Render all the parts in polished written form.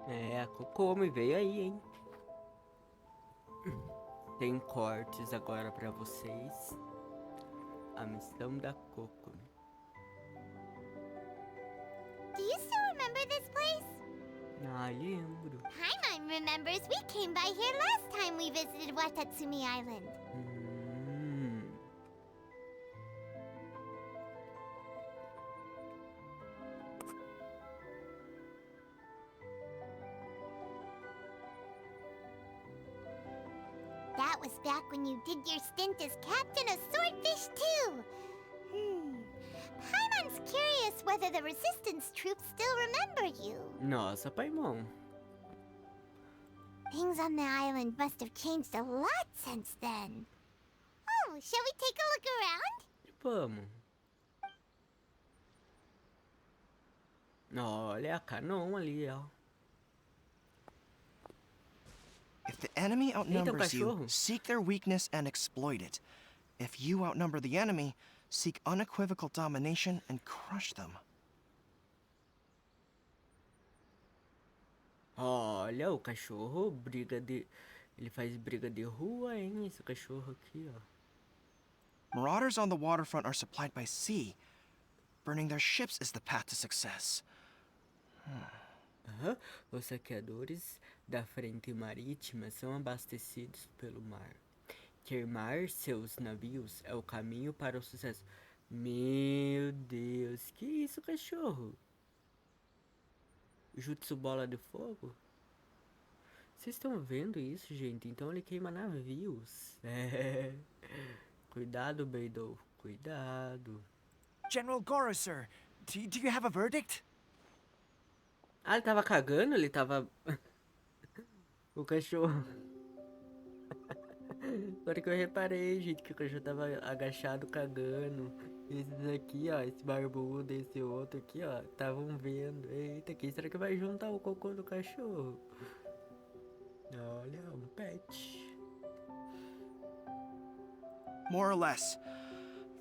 É, a Kokomi veio aí, hein? Tem cortes agora pra vocês. A missão da Kokomi. Do you still remember this place? Ah, lembro. Paimon remembers we came by here last time we visited Watatsumi Island. That was back when you did your stint as captain of Swordfish too. Paimon's curious whether the resistance troops still remember you. Nossa, Paimon. Things on the island must have changed a lot since then. Oh, shall we take a look around? Vamos. Olha a Canon ali, ó. If the enemy outnumbers you, cachorro. seek their weakness and exploit it. If you outnumber the enemy, seek unequivocal domination and crush them. Olha, o cachorro briga de... Ele faz briga de rua, hein? Esse cachorro aqui, ó. Marauders on the waterfront are supplied by sea. Burning their ships is the path to success. Os saqueadores da frente marítima são abastecidos pelo mar. Queimar seus navios é o caminho para o sucesso. Meu Deus, que isso, cachorro? Jutsu bola de fogo? Vocês estão vendo isso, gente? Então ele queima navios. É. Cuidado, Beidou. Cuidado. General Goro, sir, do you have a verdict? Ah, ele tava cagando? Ele tava... O cachorro... Agora que eu reparei, gente, que o cachorro tava agachado cagando. Esses aqui, ó, esse barbudo, esse outro aqui, ó, estavam vendo. Eita, quem será que vai juntar o cocô do cachorro? Olha, um pet. More or less.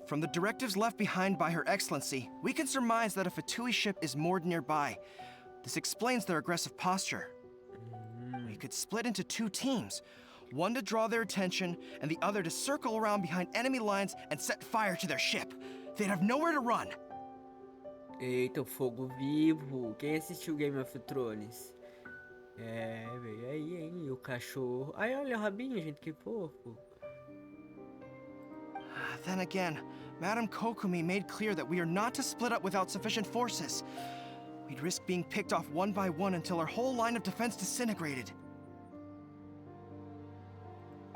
From the directives left behind by Her Excellency, we can surmise that a Fatui ship is moored nearby. This explains their aggressive posture. We could split into two teams. One to draw their attention, and the other to circle around behind enemy lines and set fire to their ship. They'd have nowhere to run. Eita, o fogo vivo. Quem assistiu Game of Thrones? É, veio aí, hein? E o cachorro. Ai, olha o rabinho, gente, que fofo. Then again, Madame Kokomi made clear that we are not to split up without sufficient forces. We'd risk being picked off one by one until our whole line of defense disintegrated.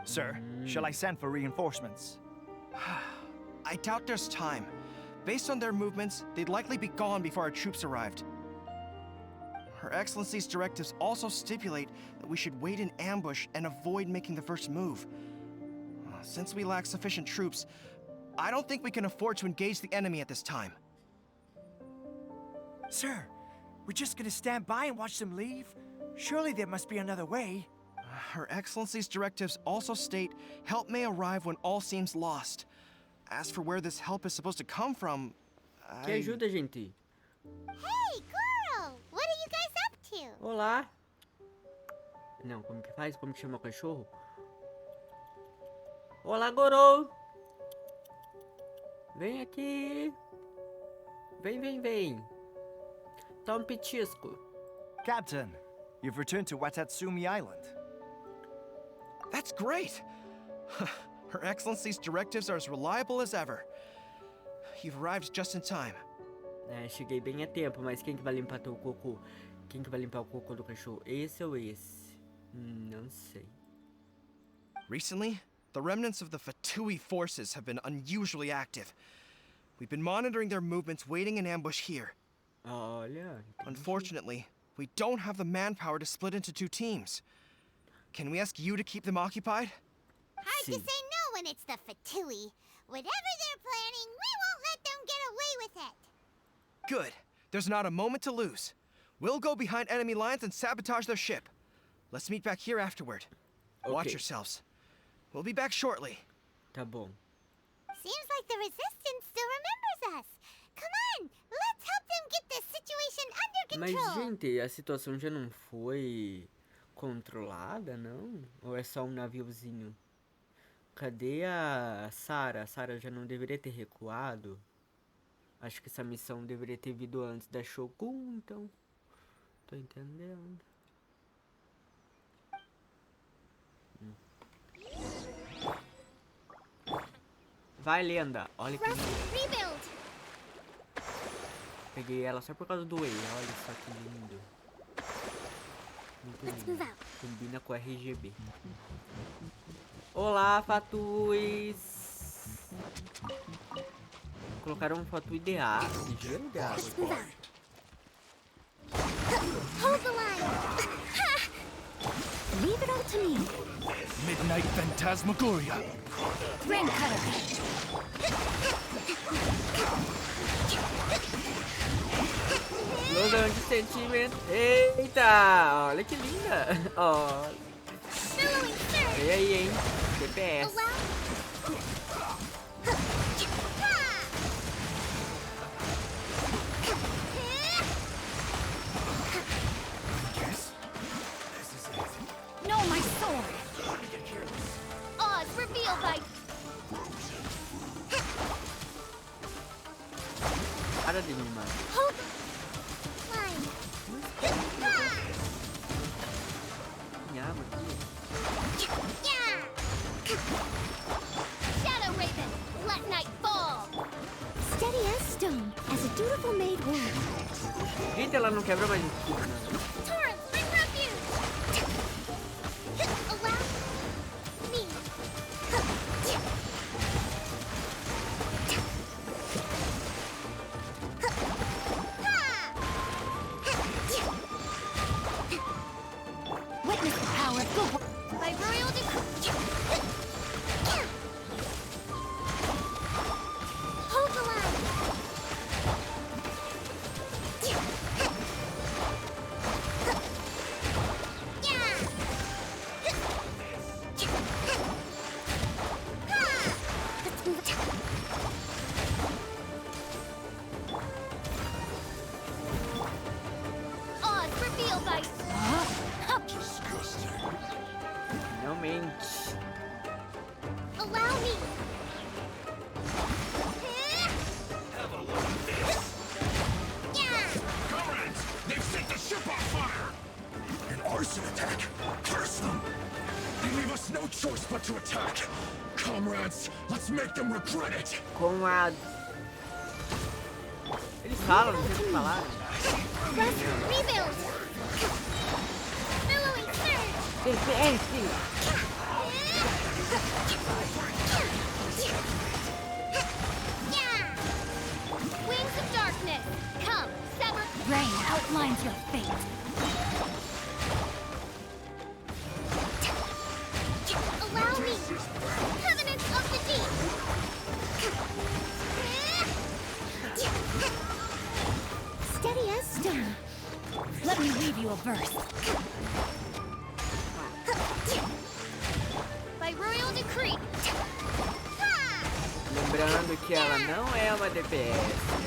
Sir, shall I send for reinforcements? I doubt there's time. Based on their movements, they'd likely be gone before our troops arrived. Her Excellency's directives also stipulate that we should wait in ambush and avoid making the first move. Since we lack sufficient troops, I don't think we can afford to engage the enemy at this time. Sir, we're just gonna stand by and watch them leave? Surely there must be another way. Her Excellency's directives also state help may arrive when all seems lost. As for where this help is supposed to come from, Que ajuda, gente? Hey, Goro! What are you guys up to? Olá. Não, como que faz? Como que chama o cachorro? Olá, Goro! Vem aqui. Vem. Toma um petisco. Captain, you've returned to Watatsumi Island. That's great! Her Excellency's directives are as reliable as ever. You've arrived just in time. É, cheguei bem a tempo, mas quem que vai limpar teu cocô? Quem que vai limpar o cocô do cachorro? Esse ou esse? Não sei. Recently, the remnants of the Fatui forces have been unusually active. We've been monitoring their movements, waiting in ambush here. Olha. Unfortunately, we don't have the manpower to split into two teams. Can we ask you to keep them occupied? Hard to say no when it's the Fatui. Whatever they're planning, we won't let them get away with it. Good. There's not a moment to lose. We'll go behind enemy lines and sabotage their ship. Let's meet back here afterward. Watch Okay. yourselves. We'll be back shortly. Tá bom. Seems like the resistance still remembers us. Come on, let's help them get this situation under under Mas, control. gente, a situação já não foi controlada, não? Ou é só um naviozinho? Cadê a Sarah? A Sarah já não deveria ter recuado? Acho que essa missão deveria ter vindo antes da Shogun, então. Tô entendendo. Vai, lenda. Olha que Thrust lindo. rebuild. Peguei ela só por causa do Whey. Olha só que lindo. Muito Let's lindo. move out. Combina com RGB. Olá, Fatuis. Colocaram um Fatui de água, de gelo de água. Let's move out. Hold the line. Ha! Leave it all to me. Midnight Phantasmagoria. Rain cutter. Explosão de sentimento. Eita, olha que linda. Ó, Billowing surge. olha aí, hein. DPS. Allow. No, my sword. Oz, reveal by. Para de me matar. Hold line. Tem água aqui. Yeah. Shadow Raven, let night fall. Steady as stone, as a dutiful maid would. Eita, ela não quebra mais um pouco, né? Torrents, bring refuge. Allow me. Witness the power of good by royal decree. Hold the line. Let's move it. Oz, reveal by. Finalmente. Allow me. Comrades, they've set the ship on fire! An arson attack? Curse them! They leave us no choice but to attack. Comrades, let's make them regret it! Com a... Eles falam, não sei o que falaram. Thrust rebuild. Billowing surge. DPS. Wings of darkness, come, sever. Rain outlines your fate. Allow me. Covenant of the deep. Steady as stone. Let me read you a verse. By royal decree. Lembrando que ela não é uma DPS,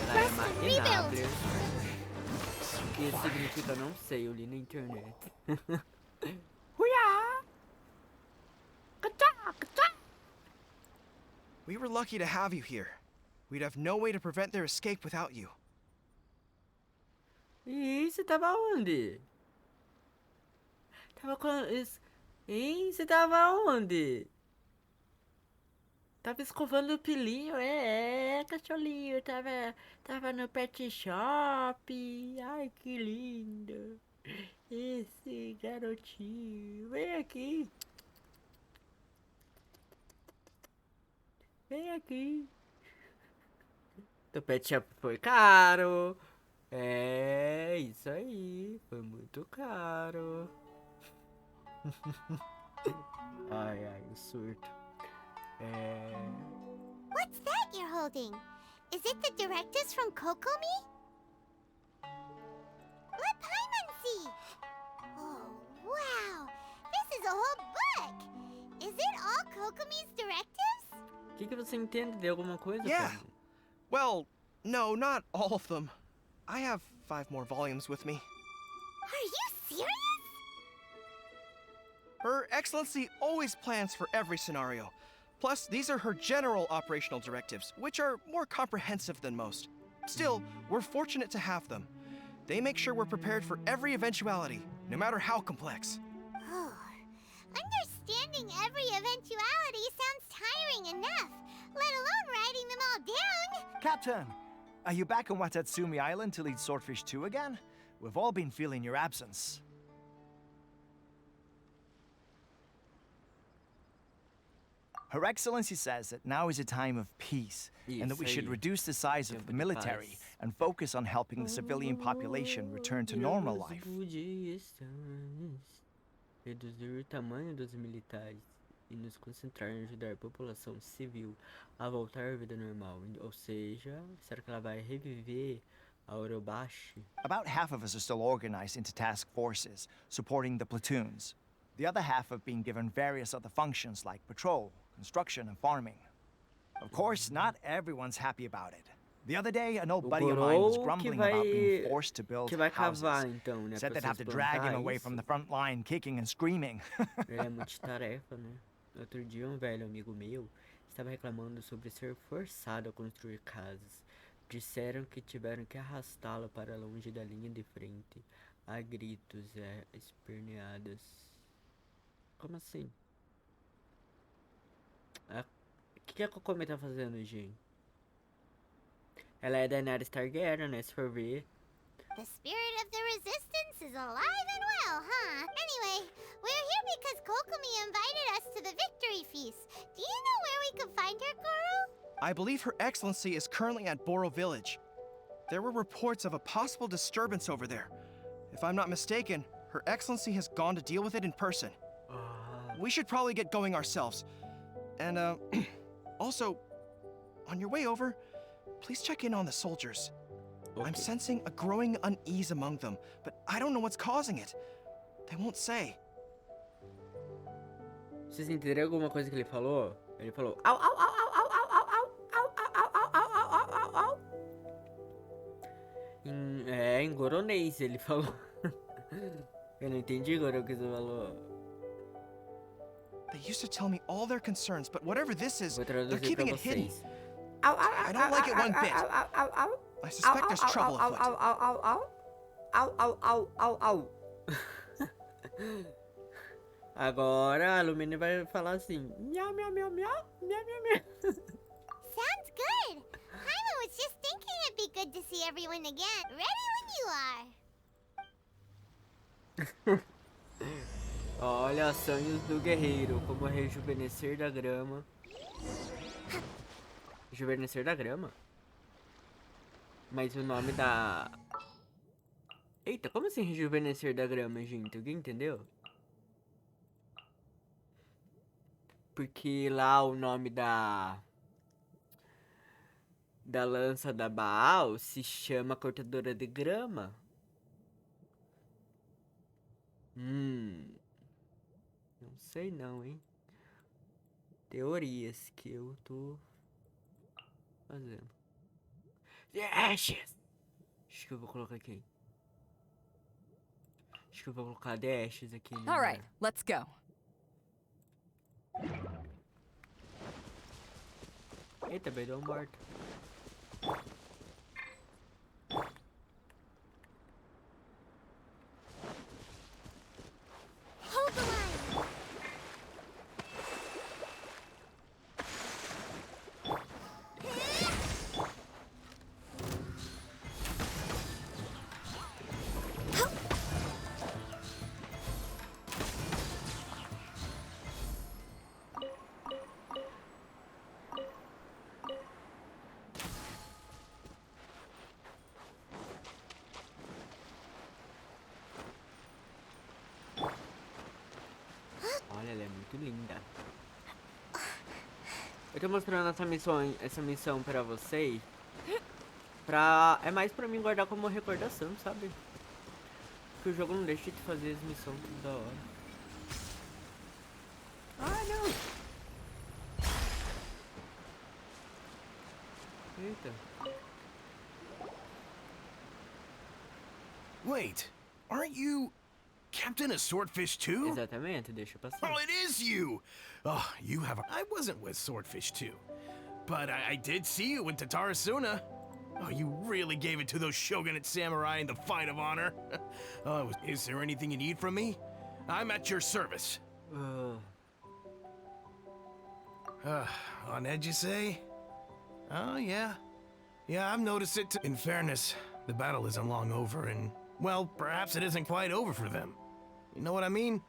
ela é uma enabler. O que isso significa, eu não sei, eu li na internet. Uiá! Cachá, cachá! We were lucky to have you here. We'd have no way to prevent their escape without you. E você tava onde? Tava com... Hein? Você tava onde? Tava escovando o pilinho, cachorrinho. Tava no pet shop. Ai, que lindo. Esse garotinho. Vem aqui. Vem aqui. O pet shop foi caro. É, isso aí. Foi muito caro. Ai, ai, o surto. What's that you're holding? Is it the directives from Kokomi? Let Paimon see. Oh, wow. This is a whole book. Is it all Kokomi's directives? O que você entende de alguma coisa, Yeah. Pedro? Well, no, not all of them. I have 5 more volumes with me. Are you serious? Her Excellency always plans for every scenario. Plus, these are her general operational directives, which are more comprehensive than most. Still, we're fortunate to have them. They make sure we're prepared for every eventuality, no matter how complex. Oh, understanding every eventuality sounds tiring enough, let alone writing them all down. Captain, are you back on Watatsumi Island to lead Swordfish 2 again? We've all been feeling your absence. Her Excellency says that now is a time of peace, and that we should reduce the size of the military and focus on helping the civilian population return to normal life. Reduzir o tamanho dos militares e nos concentrar em ajudar a população civil a voltar à vida normal. Ou seja, será que ela vai reviver a Orobashi? About half of us are still organized into task forces, supporting the platoons. The other half have been given various other functions like patrol, construction, and farming. Of course, not everyone's happy about it. The other day, an old buddy of mine was grumbling about being forced to build houses. Então, né, Said they'd have to drag him away from the front line, kicking and screaming. É multitarefa, né? Outro dia, um velho amigo meu estava reclamando sobre ser forçado a construir casas. Disseram que tiveram que arrastá-lo para longe da linha de frente, a gritos, esperneadas. Como assim? O que a Kokomi tá fazendo, gente? Ela é Daenerys Targaryen, né? Se for ver. The spirit of the resistance is alive and well, huh? Anyway, we're here because Kokomi invited us to the victory feast. Do you know where we could find her, Goro? I believe Her Excellency is currently at Boro Village. There were reports of a possible disturbance over there. If I'm not mistaken, Her Excellency has gone to deal with it in person. We should probably get going ourselves. And, also, on your way over, please check in on the soldiers. Okay. I'm sensing a growing unease among them, but I don't know what's causing it. They won't say. Vocês entenderam alguma coisa que ele falou? Ele falou au au au au au au au au au au au au au au. Em goronês ele falou. Eu não entendi agora o que você falou. They used to tell me all their concerns, but whatever this is, Vou they're traduzir pra keeping it hidden. vocês. I don't like it one bit. I suspect there's trouble afoot. Agora a Lumine vai falar assim. Miau, miau, miau, miau, miau, miau, miau. Sounds good. Paimon was just thinking it'd be good to see everyone again. Ready when you are. Olha, sonhos do guerreiro, como rejuvenescer da grama. Rejuvenescer da grama? Mas o nome da... Eita, como assim rejuvenescer da grama, gente? Alguém entendeu? Porque lá o nome da lança da Baal se chama cortadora de grama. Não sei não, hein? Teorias que eu tô fazendo. Ashes! Acho que eu vou colocar aqui. Acho que eu vou colocar The Ashes aqui. All right, let's go. Eita, beidou morto. Hold the line. Olha, ela é muito linda. Eu tô mostrando essa missão pra vocês. É mais pra mim guardar como recordação, sabe? Porque o jogo não deixa de fazer as missões tudo da hora. Ah, não! Eita. Wait, aren't you Captain of Swordfish too? Exatamente, deixa eu passar. Oh, it is you! Oh, you have a... I wasn't with Swordfish too, but I did see you in Tatarasuna. Oh, you really gave it to those shogunate samurai in the fight of honor. Oh, is there anything you need from me? I'm at your service. On edge, you say? Oh, yeah. Yeah, I've noticed it too. In fairness, the battle isn't long over, and, well, perhaps it isn't quite over for them. You know what I mean?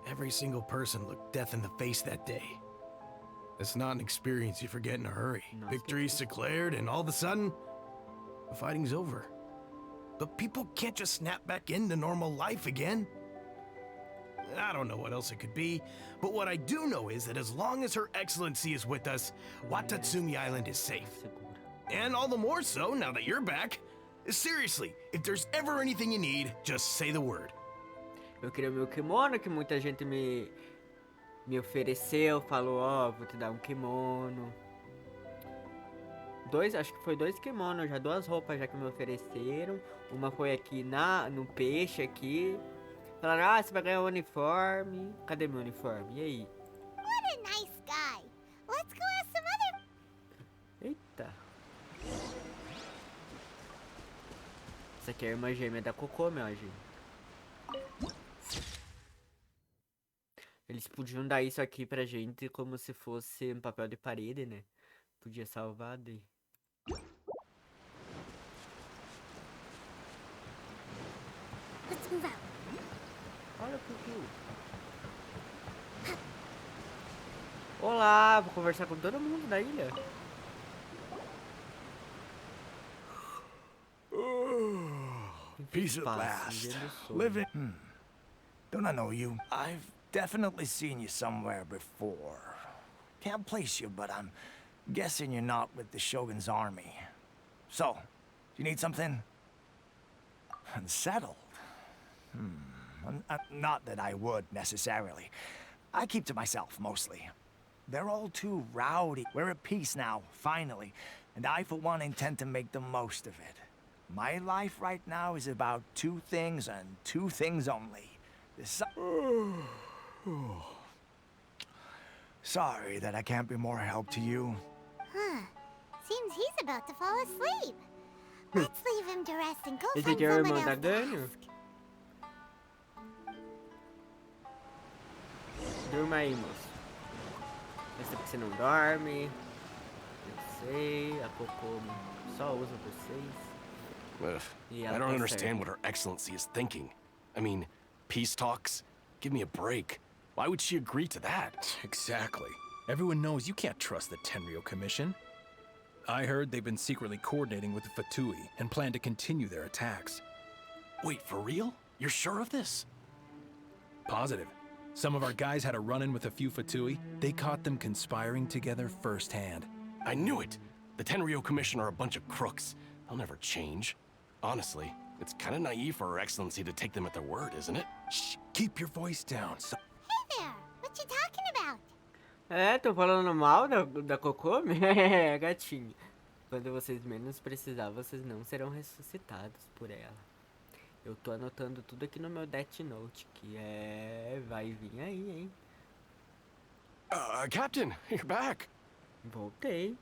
Every single person looked death in the face that day. It's not an experience you forget in a hurry. Victory's declared, and all of a sudden, the fighting's over. But people can't just snap back into normal life again. I don't know what else it could be, but what I do know is that as long as Her Excellency is with us, Watatsumi Island is safe. And all the more so now that you're back. Seriously, if there's ever anything you need, just say the word. Eu queria meu kimono, que muita gente me ofereceu, falou, ó, vou te dar um kimono. Acho que foi 2 kimonos, já 2 roupas já que me ofereceram. Uma foi aqui no peixe aqui. Falaram, ah, você vai ganhar um uniforme. Cadê meu uniforme? E aí? What a nice guy. Let's go ask some other... Eita. Essa aqui é a irmã gêmea da Kokomi, ó, gente. Eles podiam dar isso aqui pra gente como se fosse um papel de parede, né? Podia salvar de... Let's move out. Olha, Cucu. Olá, vou conversar com todo mundo da ilha. Peace at last. Living. Don't I know you? I've definitely seen you somewhere before. Can't place you, but I'm guessing you're not with the Shogun's army. So, do you need something? Unsettled? Not that I would, necessarily. I keep to myself, mostly. They're all too rowdy. We're at peace now, finally. And I, for one, intend to make the most of it. My life right now is about 2 things and 2 things only. Sorry that I can't be more help to you. Huh. Seems he's about to fall asleep. Let's leave him to rest and go Esse find aqui é o someone irmão da else to Ganho? ask. Durma aí, moço. Essa porque você não dorme. Eu sei, a Kokomi só usa vocês. I don't understand what Her Excellency is thinking. I mean, peace talks? Give me a break. Why would she agree to that? Exactly. Everyone knows you can't trust the Tenryou Commission. I heard they've been secretly coordinating with the Fatui and plan to continue their attacks. Wait, for real? You're sure of this? Positive. Some of our guys had a run-in with a few Fatui. They caught them conspiring together firsthand. I knew it! The Tenryou Commission are a bunch of crooks. They'll never change. Honestly, it's kind of naive for Her Excellency to take them at their word, isn't it? Shh, keep your voice down. Hey there. What you talking about? É, tô falando mal da Kokomi? É, gatinho. Quando vocês menos precisar, vocês não serão ressuscitados por ela. Eu tô anotando tudo aqui no meu Death Note, que vai vir aí, hein? Captain, you're back! Voltei.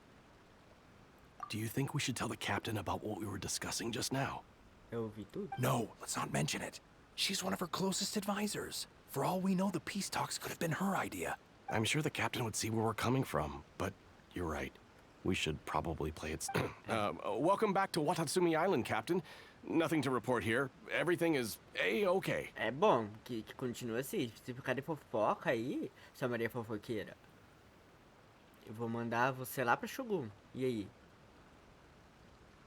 Do you think we should tell the captain about what we were discussing just now? Eu ouvi tudo. No, let's not mention it. She's one of her closest advisors. For all we know, the peace talks could have been her idea. I'm sure the captain would see where we're coming from, but you're right. We should probably play it... welcome back to Watatsumi Island, Captain. Nothing to report here. Everything is A-okay. É bom que continue assim. Se ficar de fofoca aí, sua Maria fofoqueira, eu vou mandar você lá pra Shogun. E aí?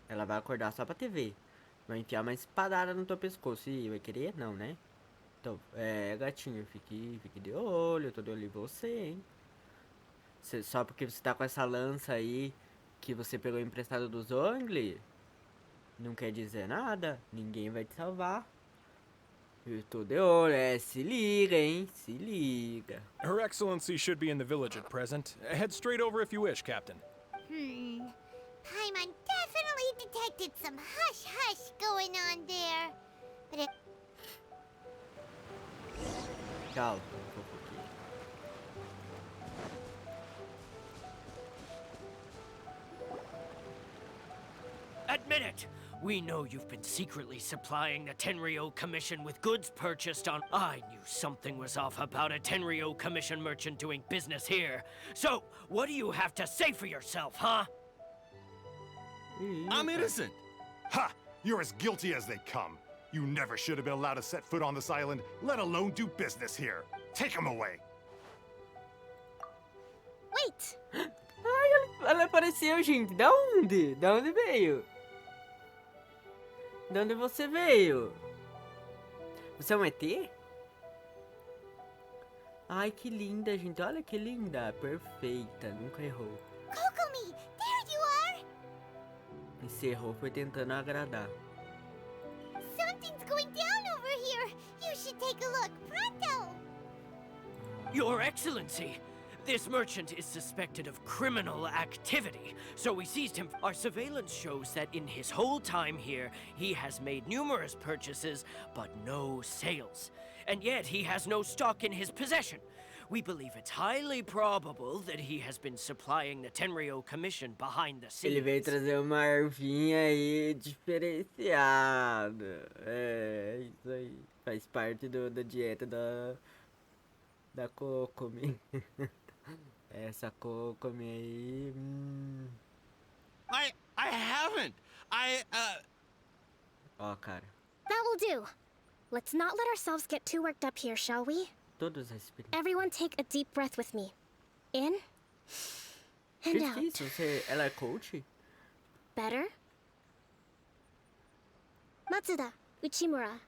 Ela vai acordar só pra TV. Vai enfiar uma espadada no teu pescoço. E vai querer? Não, né? Então, gatinho, fique de olho. Eu tô de olho em você, hein? Só porque você tá com essa lança aí que você pegou emprestado do Zongli, não quer dizer nada. Ninguém vai te salvar. Eu tô de olho. Se liga, hein? Se liga. Her Excellency should be in the village at present. Head straight over if you wish, Captain. Paimon definitely detected some hush-hush going on there. But it Tchau. Fofoqueiro. Admit it! We know you've been secretly supplying the Tenryo Commission with goods purchased on... I knew something was off about a Tenryo Commission merchant doing business here. So, what do you have to say for yourself, huh? I'm innocent! Ha! You're as guilty as they come. You never should have been allowed to set foot on this island, let alone do business here. Take him away. wait. Ai, ela apareceu, gente. Da onde? Da onde veio? De onde você veio? Você é um ET? Ai, que linda, gente. Olha que linda. Perfeita. Nunca errou. Kokomi, there you are. E se errou foi tentando agradar. Something's going down over here. You should take a look, pronto. Your Excellency! This merchant is suspected of criminal activity, so we seized him. Our surveillance shows that in his whole time here, he has made numerous purchases, but no sales. And yet he has no stock in his possession. We believe it's highly probable that he has been supplying the Tenryo Commission behind the scenes. Ele veio trazer uma ervinha aí diferenciada. É, isso aí. Faz parte da dieta da Kokomi. Essa Kokomi aí. I haven't. Ó, cara. That will do. Let's not let ourselves get too worked up here, shall we? Todos respiram. Everyone take a deep breath with me. In and Que out. isso? Ela é coach? Better? Matsuda, Uchimura,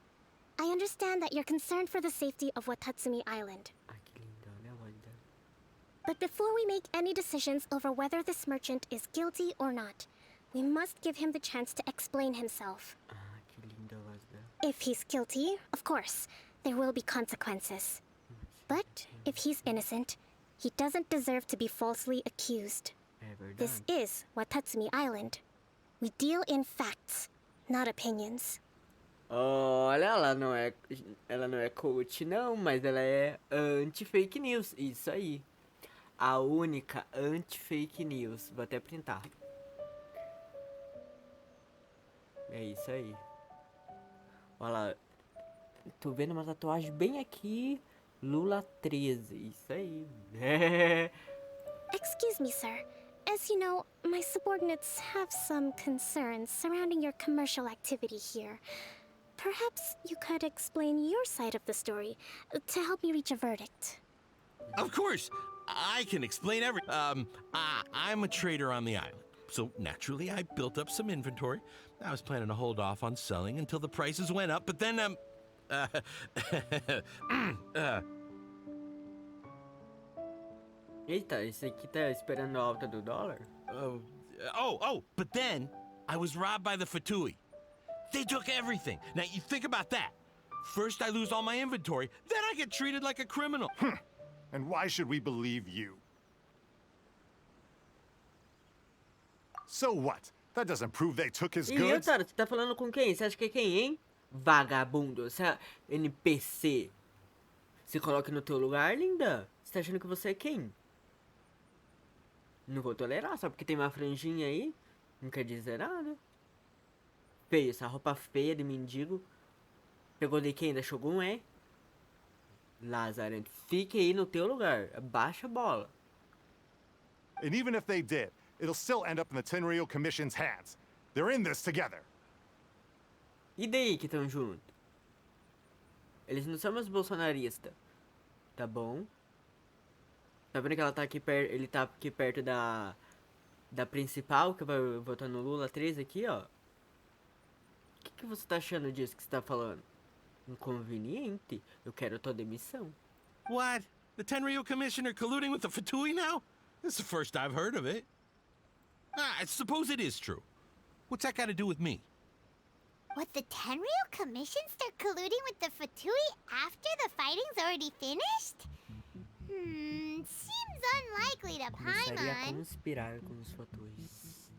I understand that you're concerned for the safety of Watatsumi Island. Ai, que linda. Olha a voz dela. But before we make any decisions over whether this merchant is guilty or not, we must give him the chance to explain himself. Ah, que linda a voz dela. If he's guilty, of course, there will be consequences. But if he's innocent, he doesn't deserve to be falsely accused. É verdade. This is Watatsumi Island. We deal in facts, not opinions. Olha, ela não é coach não, mas ela é anti-fake news. Isso aí. A única anti-fake news. Vou até printar. É isso aí. Olha lá. Tô vendo uma tatuagem bem aqui. Lula 13. Isso aí. Excuse me, sir. As you know, my subordinates have some concerns surrounding your commercial activity here. Perhaps you could explain your side of the story to help me reach a verdict. Of course, I can explain everything. I'm a trader on the island, so naturally I built up some inventory. I was planning to hold off on selling until the prices went up, but then Eita, esse aqui tá esperando a alta do dólar? But then I was robbed by the Fatui. They took everything. Now you think about that. First I lose all my inventory, then I get treated like a criminal. And why should we believe you? So what? That doesn't prove they took his Ih, goods. Otaro, você tá falando com quem? Você acha que é quem, hein? Vagabundo, você é NPC. Se coloque no teu lugar, linda. Você tá achando que você é quem? Não vou tolerar, só porque tem uma franjinha aí. Não quer dizer nada. Feio, essa roupa feia de mendigo. Pegou de quem? Da Shogun, é? Lazarento, fique aí no teu lugar. Abaixa a bola. And even if they did, it'll still end up in the Tenryo Commission's hands. They're in this together. E daí que estão juntos? Eles não são mais bolsonaristas. Tá bom? Tá vendo que ela tá aqui perto. Ele tá aqui perto da principal, que vai votar no Lula 13 aqui, ó. O que você tá achando disso que você tá falando? Inconveniente? Eu quero tua demissão. What? The Tenryo Commissioner colluding with the Fatui now? This is the first I've heard of it. I suppose it is true. What's that got to do with me? What, the Tenryo Commission start colluding with the Fatui after the fighting's already finished? Seems unlikely to Começaria a Paimon. conspirar com os fatores.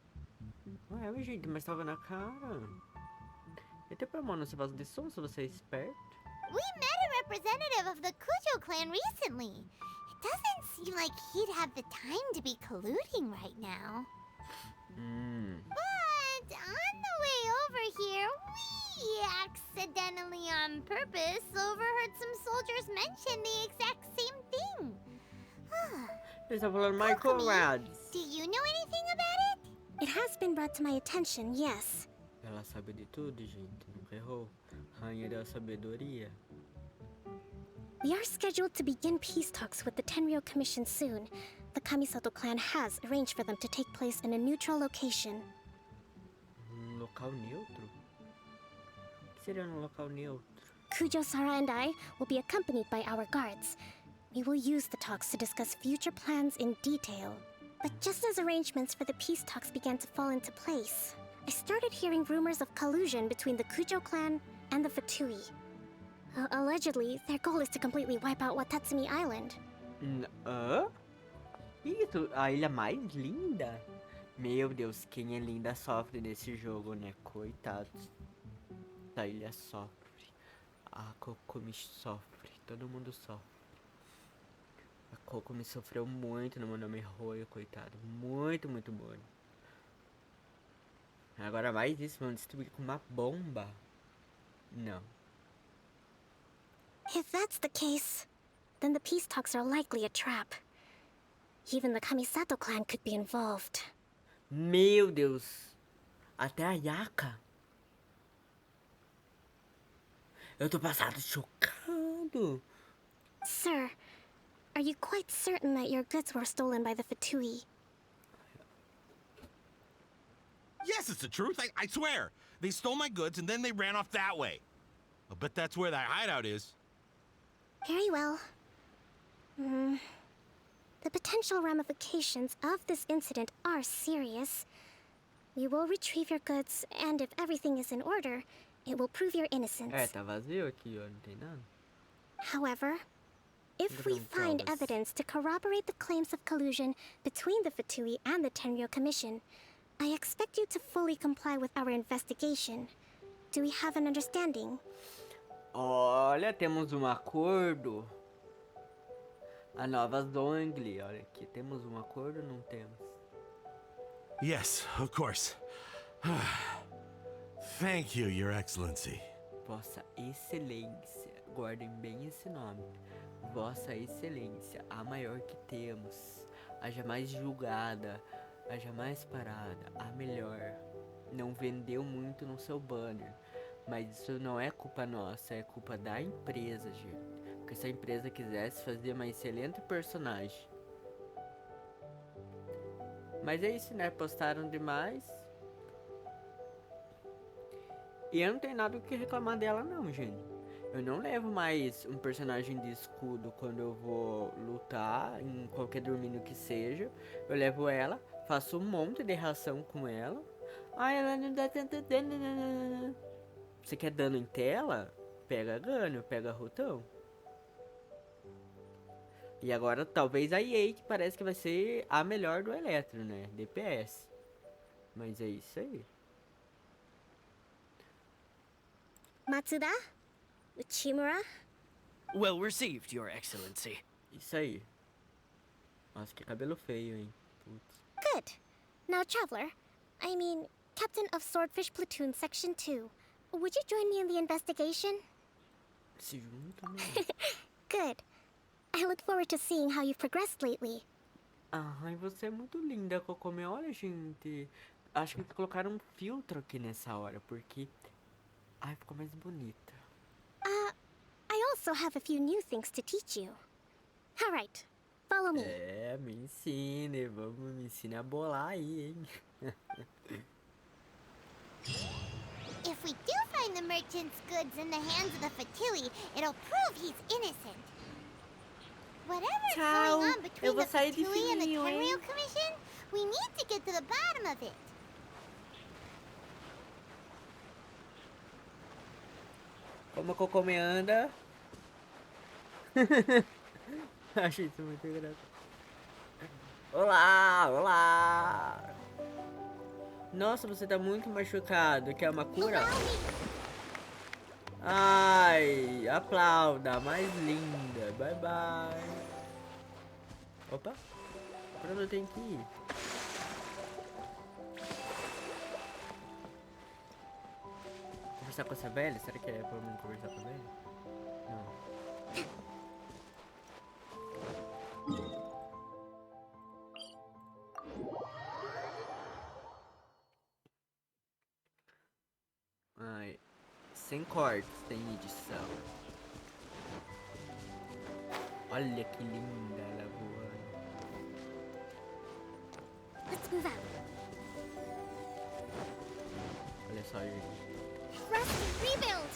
Ué, gente, mas tava na cara. Então, pelo menos você faz de som se você é esperto. We met a representative of the Kujo clan recently. It doesn't seem like he'd have the time to be colluding right now. But on the way over here, we accidentally on purpose overheard some soldiers mention the exact same thing. Eles estão falando Michael Kokomi, Rads. do you know anything about it? It has been brought to my attention, yes. Ela sabe de tudo, gente. Nunca errou. Rainha da sabedoria. We are scheduled to begin peace talks with the Tenryou Commission soon. The Kamisato clan has arranged for them to take place in a neutral location. Local neutro? O que seria um local neutro? Kujo-Sara and I will be accompanied by our guards. We will use the talks to discuss future plans in detail. But just as arrangements for the peace talks began to fall into place, I started hearing rumors of collusion between the Kujo clan and the Fatui. Allegedly, their goal is to completely wipe out Watatsumi Island. Hã? Isso, a ilha mais linda? Meu Deus, quem é linda sofre nesse jogo, né? Coitados. A ilha sofre. A Kokomi sofre. Todo mundo sofre. A Kokomi sofreu muito no meu nome Royo, coitado. Muito, muito muito. Agora mais isso, vão destruir com uma bomba. Não. If that's the case, then the peace talks are likely a trap. Even the Kamisato clan could be involved. Meu Deus. Até a Yaka. Eu tô passado chocado. Sir, are you quite certain that your goods were stolen by the Fatui? Yes, it's the truth. I swear. They stole my goods and then they ran off that way. I'll bet that's where that hideout is. Very well. The potential ramifications of this incident are serious. We will retrieve your goods, and if everything is in order, it will prove your innocence. É, tá vazio aqui, ó. Não tem nada. However, if we find evidence to corroborate the claims of collusion between the Fatui and the Tenryou Commission, I expect you to fully comply with our investigation. Do we have an understanding? Olha, temos um acordo. A nova Zongli, olha aqui. Temos um acordo ou não temos? Yes, of course. Thank you, Your Excellency. Vossa Excelência. Guardem bem esse nome. Vossa Excelência, a maior que temos. A jamais julgada. A jamais parada. A melhor. Não vendeu muito no seu banner. Mas isso não é culpa nossa, é culpa da empresa, gente. Porque se a empresa quisesse fazer uma excelente personagem. Mas é isso, né? Postaram demais. E eu não tenho nada o que reclamar dela não, gente. Eu não levo mais um personagem de escudo quando eu vou lutar em qualquer domínio que seja. Eu levo ela, faço um monte de reação com ela. Ai, ela não dá tanto dano. Você quer dano em tela? Pega Gano, pega Rotão. E agora talvez a EA, que parece que vai ser a melhor do Eletro, né? DPS. Mas é isso aí. Matsuda? Uchimura? Well received, Your Excellency. Isso aí. Nossa, que cabelo feio, hein? Putz. Good. Now, Traveler, I mean, Captain of Swordfish Platoon Section 2, would you join me in the investigation? Se junta, né? Good. I look forward to seeing how you've progressed lately. Ai, você é muito linda, Kokomi. Olha, gente. Acho que colocaram um filtro aqui nessa hora, porque... Ai, ficou mais bonita. I also have a few new things to teach you. Alright, follow me. É, me ensine. Me ensine a bolar aí, hein? If we do find the merchant's goods in the hands of the Fatui, it'll prove he's innocent. Whatever's Tchau. going on between Eu vou the sair de Fatui and the fininho, hein? Tenryou Commission, we need to get to the bottom of it. Como a Kokomi anda. Achei isso muito engraçado. Olá, olá. Nossa, você tá muito machucado. Quer uma cura? Ai, aplauda, mais linda. Bye bye. Opa, pra onde eu tenho que ir? Conversar com essa velha? Será que é pra mim conversar com a velha? Não. Ai, sem cortes, sem edição. Olha que linda ela voando. Let's move out. Olha só, gente. Rusty, rebuild!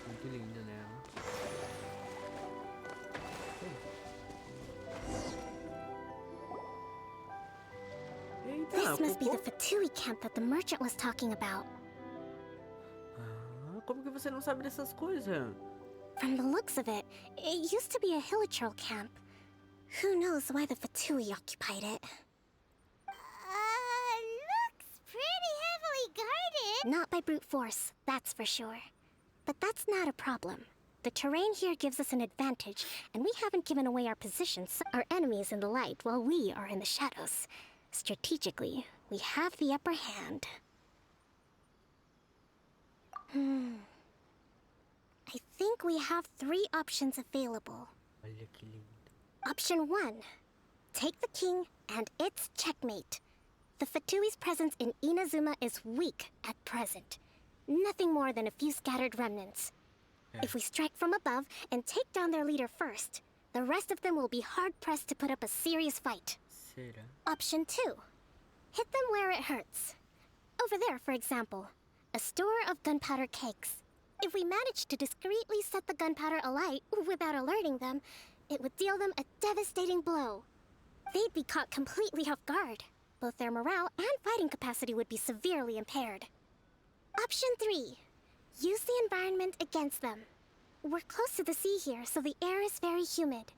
Muito linda, né? Eita, This must be Cocô. the Fatui camp that the merchant was talking about. Ah, como que você não sabe dessas coisas? From the looks of it, it used to be a Hilichurl camp. Who knows why the Fatui occupied it? Looks pretty heavily guarded. Not by brute force, that's for sure. But that's not a problem. The terrain here gives us an advantage, and we haven't given away our positions, our enemies in the light, while we are in the shadows. Strategically, we have the upper hand. I think we have 3 options available. Olha que lindo. Option 1. Take the king, and it's checkmate. The Fatui's presence in Inazuma is weak at present. Nothing more than a few scattered remnants. If we strike from above and take down their leader first, the rest of them will be hard-pressed to put up a serious fight. Será? Option 2. Hit them where it hurts. Over there, for example. A store of gunpowder cakes. If we manage to discreetly set the gunpowder alight without alerting them, it would deal them a devastating blow. They'd be caught completely off guard. Both their morale and fighting capacity would be severely impaired. Option 3. Use the environment against them. We're close to the sea here, so the air is very humid.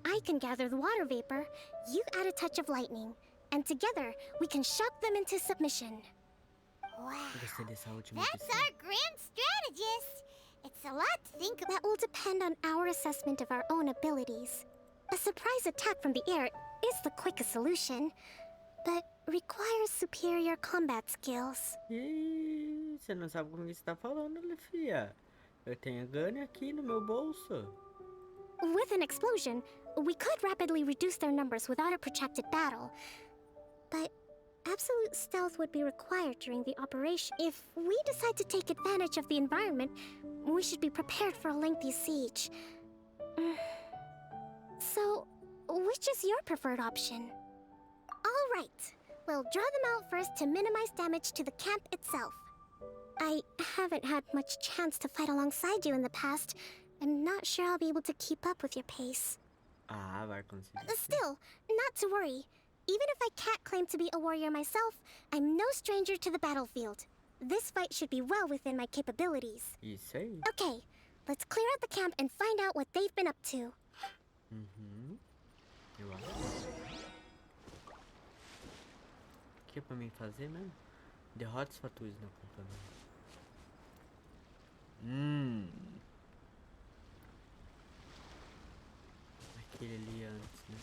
I can gather the water vapor, you add a touch of lightning, and together we can shock them into submission. Wow. Gostei dessa última That's opção. our grand strategist. It's a lot to think about. That will depend on our assessment of our own abilities. A surprise attack from the air is the quickest solution, but requires superior combat skills. Ih, você não sabe com o que você tá falando, Lefia. Eu tenho gun aqui no meu bolso. With an explosion, we could rapidly reduce their numbers without a protracted battle. But absolute stealth would be required during the operation. If we decide to take advantage of the environment, we should be prepared for a lengthy siege. So, which is your preferred option? All right. We'll draw them out first to minimize damage to the camp itself. I haven't had much chance to fight alongside you in the past. I'm not sure I'll be able to keep up with your pace. Ah, vai conseguir. Still, not to worry. Even if I can't claim to be a warrior myself, I'm no stranger to the battlefield. This fight should be well within my capabilities. Isso aí. Okay, let's clear out the camp and find out what they've been up to. Uhum. Eu acho. O que é pra mim fazer mesmo? Derrotas fatuas na companhia. Aquele ali antes, né?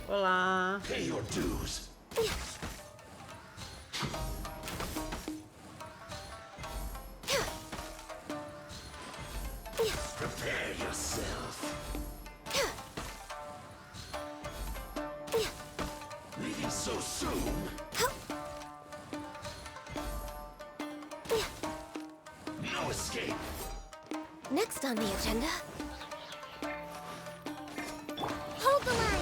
Olá! Pay your dues. Prepare yourself. Leaving so soon? No escape. Next on the agenda. Hold the line!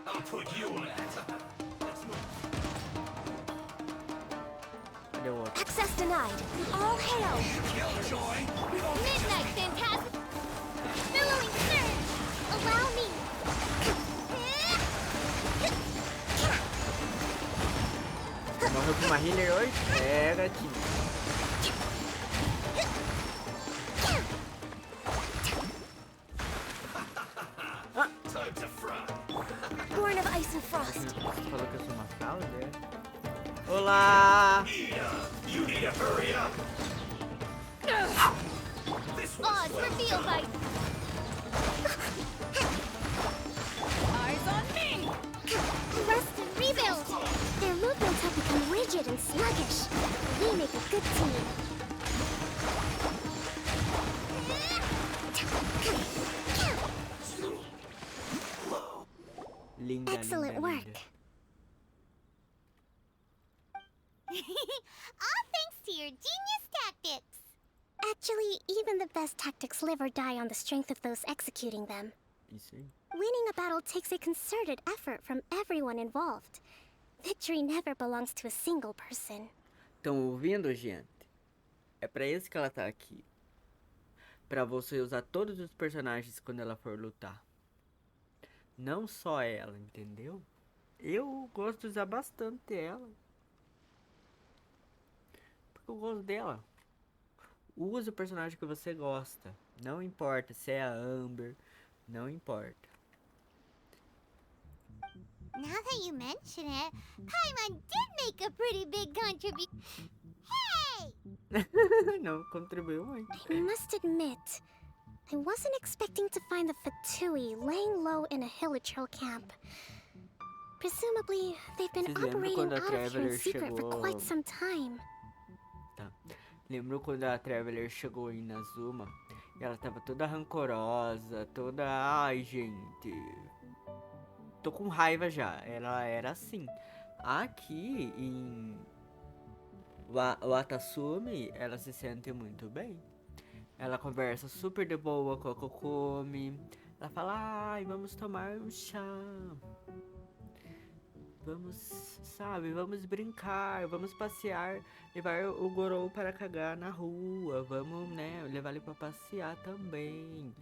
I'll put you on that. Let's move. Cadê o outro? Access denied. All hail! Killjoy. uma healer hoje? É, gatinho. Born of ice and frost. Você falou que eu sou uma fraude, é? Olá! Odds reveal by eyes on me. Rest and rebuild. Their movements have become rigid and sluggish. We make a good team. Linda, Excellent linda, work. linda. All thanks to your genius tactics. Actually, even the best tactics live or die on the strength of those executing them. Isso aí. Winning a battle takes a concerted effort from everyone involved. Victory never belongs to a single person. Estão ouvindo, gente? É pra isso que ela tá aqui. Pra você usar todos os personagens quando ela for lutar. Não só ela, entendeu? Eu gosto de usar bastante ela. Porque eu gosto dela. Use o personagem que você gosta. Não importa se é a Amber. Não importa. Now that you mention it, Paimon did make a pretty big contribution. Hey! Não contribuiu muito. I must admit, I wasn't expecting to find the Fatui laying low in a Hilichurl camp. Presumably, they've been Vocês lembram operating quando a out of here in Traveler secret for chegou- quite some time. Tá. Lembrou quando a Traveler chegou em Nazuma? E ela tava toda rancorosa, toda... Ai, gente... Tô com raiva já. Ela era assim. Aqui, em... Watasumi, ela se sente muito bem. Ela conversa super de boa com a Kokomi. Ela fala, ai, vamos tomar um chá. Vamos, sabe, vamos brincar, vamos passear, levar o Gorou para cagar na rua, vamos, né, levar ele para passear também.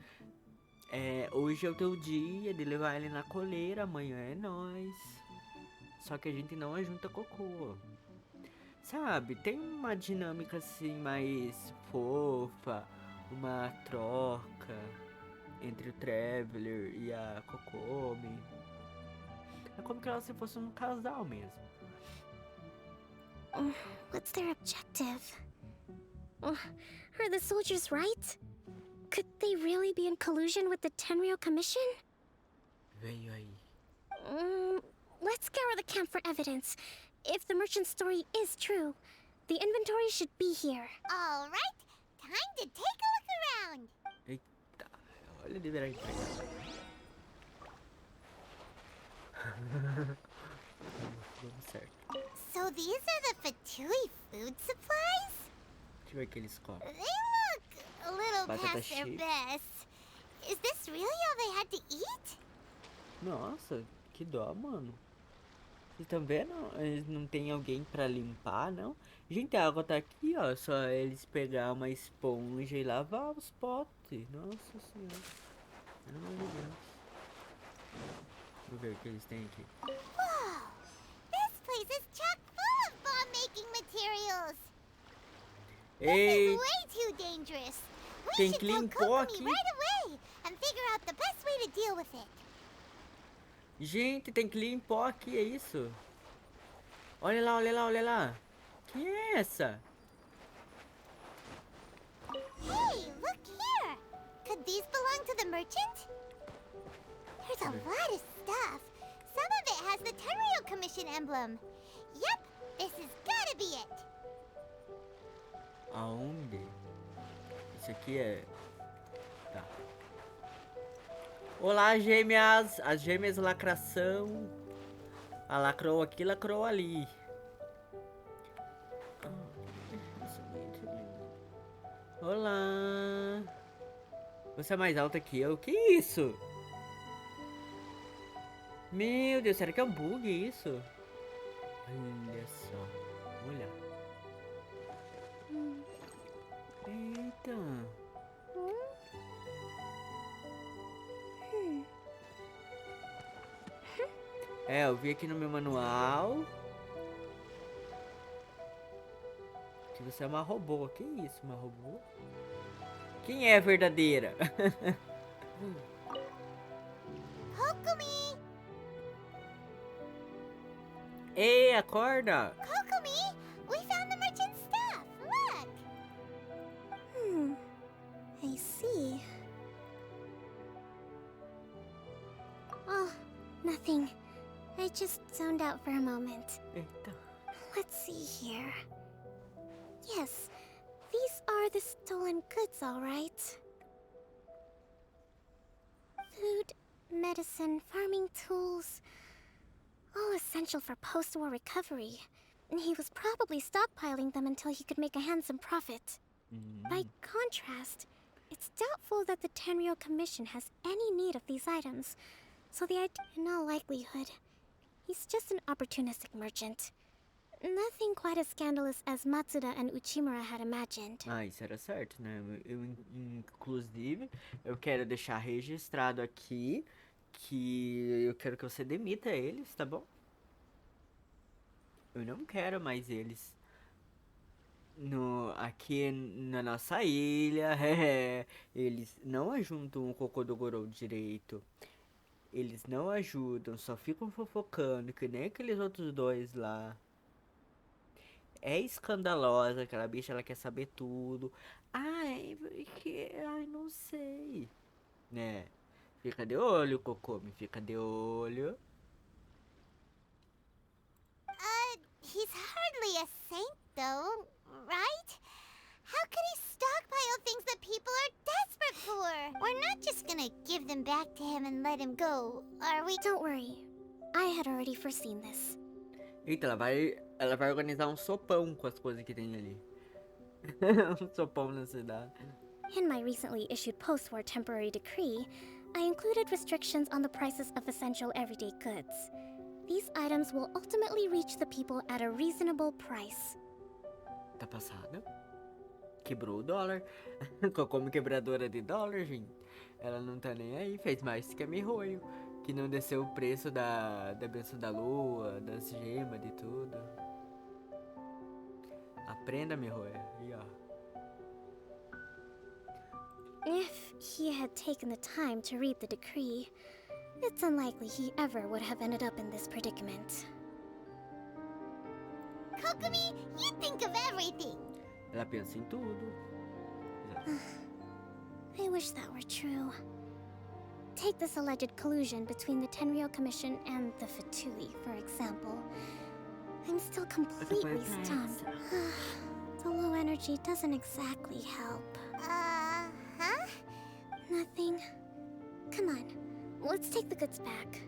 Hoje é o teu dia de levar ele na coleira, amanhã é nós. Só que a gente não ajunta cocô. Sabe, tem uma dinâmica assim mais fofa, uma troca entre o Traveler e a Kokomi. É como que ela se fosse um casal mesmo. What's their objective? Are the soldiers right? Could they really be in collusion with the Tenryou Commission? Veio aí. Let's scour the camp for evidence. If the merchant's story is true, the inventory should be here. All right, time to take a look around. Eita, olha ele virar empregado. Vamos certo. So these are the Fatui food supplies? Deixa eu ver o que eles comem. They look a little Batata past their chips. best. Is this really all they had to eat? Nossa, que dó, mano. Vocês estão vendo? Eles não tem alguém pra limpar, não? Gente, a água tá aqui, ó. Só eles pegar uma esponja e lavar os potes. Nossa senhora. Pelo amor de Deus. Vamos ver o que eles têm aqui. Whoa! This place is chock full of bomb-making materials. This Ei, is way too dangerous. We tem should que tell limpar Kokomi aqui. right away and figure out the best way to deal with it. gente, tem que limpar aqui, é isso? Olha lá, olha lá, olha lá. Que é essa? Hey, look here. Could these belong to the merchant? There's a lot of stuff. Some of it has the Tenryou Commission emblem. Yep, this has gotta be it. Aonde? Isso aqui é... Tá. Olá, gêmeas! As gêmeas lacração. A lacrou aqui, lacrou ali. Olá! Você é mais alta que eu? Que isso? Meu Deus, será que é um bug isso? Olha só. Olha. Eita. Eu vi aqui no meu manual. Você é uma robô. Que isso, uma robô? Quem é a verdadeira? Kokomi! Ei, acorda! Kokomi! We found the merchant's stuff! Look! I see. Oh, nothing. I just zoned out for a moment. Eita. Let's see here. Yes, these are the stolen goods, all right. Food, medicine, farming tools. All essential for post-war recovery. He was probably stockpiling them until he could make a handsome profit. By contrast, it's doubtful that the Tenryou Commission has any need of these items. So in all likelihood, he's just an opportunistic merchant. Nothing quite as scandalous as Matsuda and Uchimura had imagined. Ah, isso era certo, né? Inclusive, eu quero deixar registrado aqui que eu quero que você demita eles, tá bom? Eu não quero mais eles aqui na nossa ilha. Eles não ajudam o cocô do Gorou direito. Eles não ajudam, só ficam fofocando, que nem aqueles outros dois lá. É escandalosa, aquela bicha, ela quer saber tudo. Ai, porque... Ai, não sei. Né? Fica de olho, Kokomi, fica de olho. He's hardly a saint, though, right? How could he stockpile things that people are desperate for? We're not just gonna give them back to him and let him go, are we? Don't worry. I had already foreseen this. Eita, ela vai organizar um sopão com as coisas que tem ali. Um sopão na cidade. In my recently issued post-war temporary decree, I included restrictions on the prices of essential everyday goods. These items will ultimately reach the people at a reasonable price. Tá passada? Quebrou o dólar. Como quebradora de dólar, gente. Ela não tá nem aí. Fez mais que a Mihoyo, que não desceu o preço da benção da lua, das gemas, de tudo. Aprenda, Mihoyo. Aí, ó. If he had taken the time to read the decree, it's unlikely he ever would have ended up in this predicament. Kokomi, you think of everything! Ela pensa em tudo. I wish that were true. Take this alleged collusion between the Tenryou Commission and the Fatui, for example. I'm still completely stunned. The low energy doesn't exactly help. Huh? Nothing. Come on, let's take the goods back.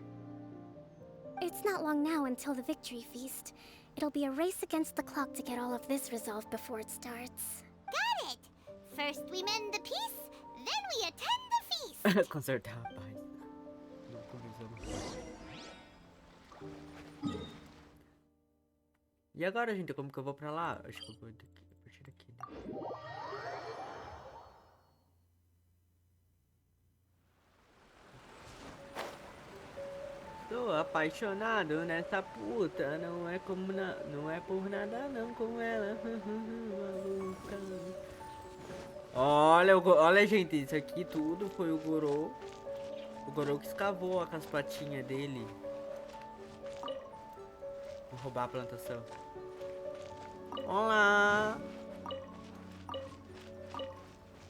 It's not long now until the victory feast. It'll be a race against the clock to get all of this resolved before it starts. Got it! First we mend the peace, then we attend the feast! Consertar a paz. Não começamos. E agora, gente, como que eu vou pra lá? Acho que eu vou daqui, a partir daqui, né? Tô apaixonado nessa puta, não é como não é por nada não com ela. Olha, gente, isso aqui tudo foi o Gorou que escavou com as patinhas dele. Vou roubar a plantação. Olá!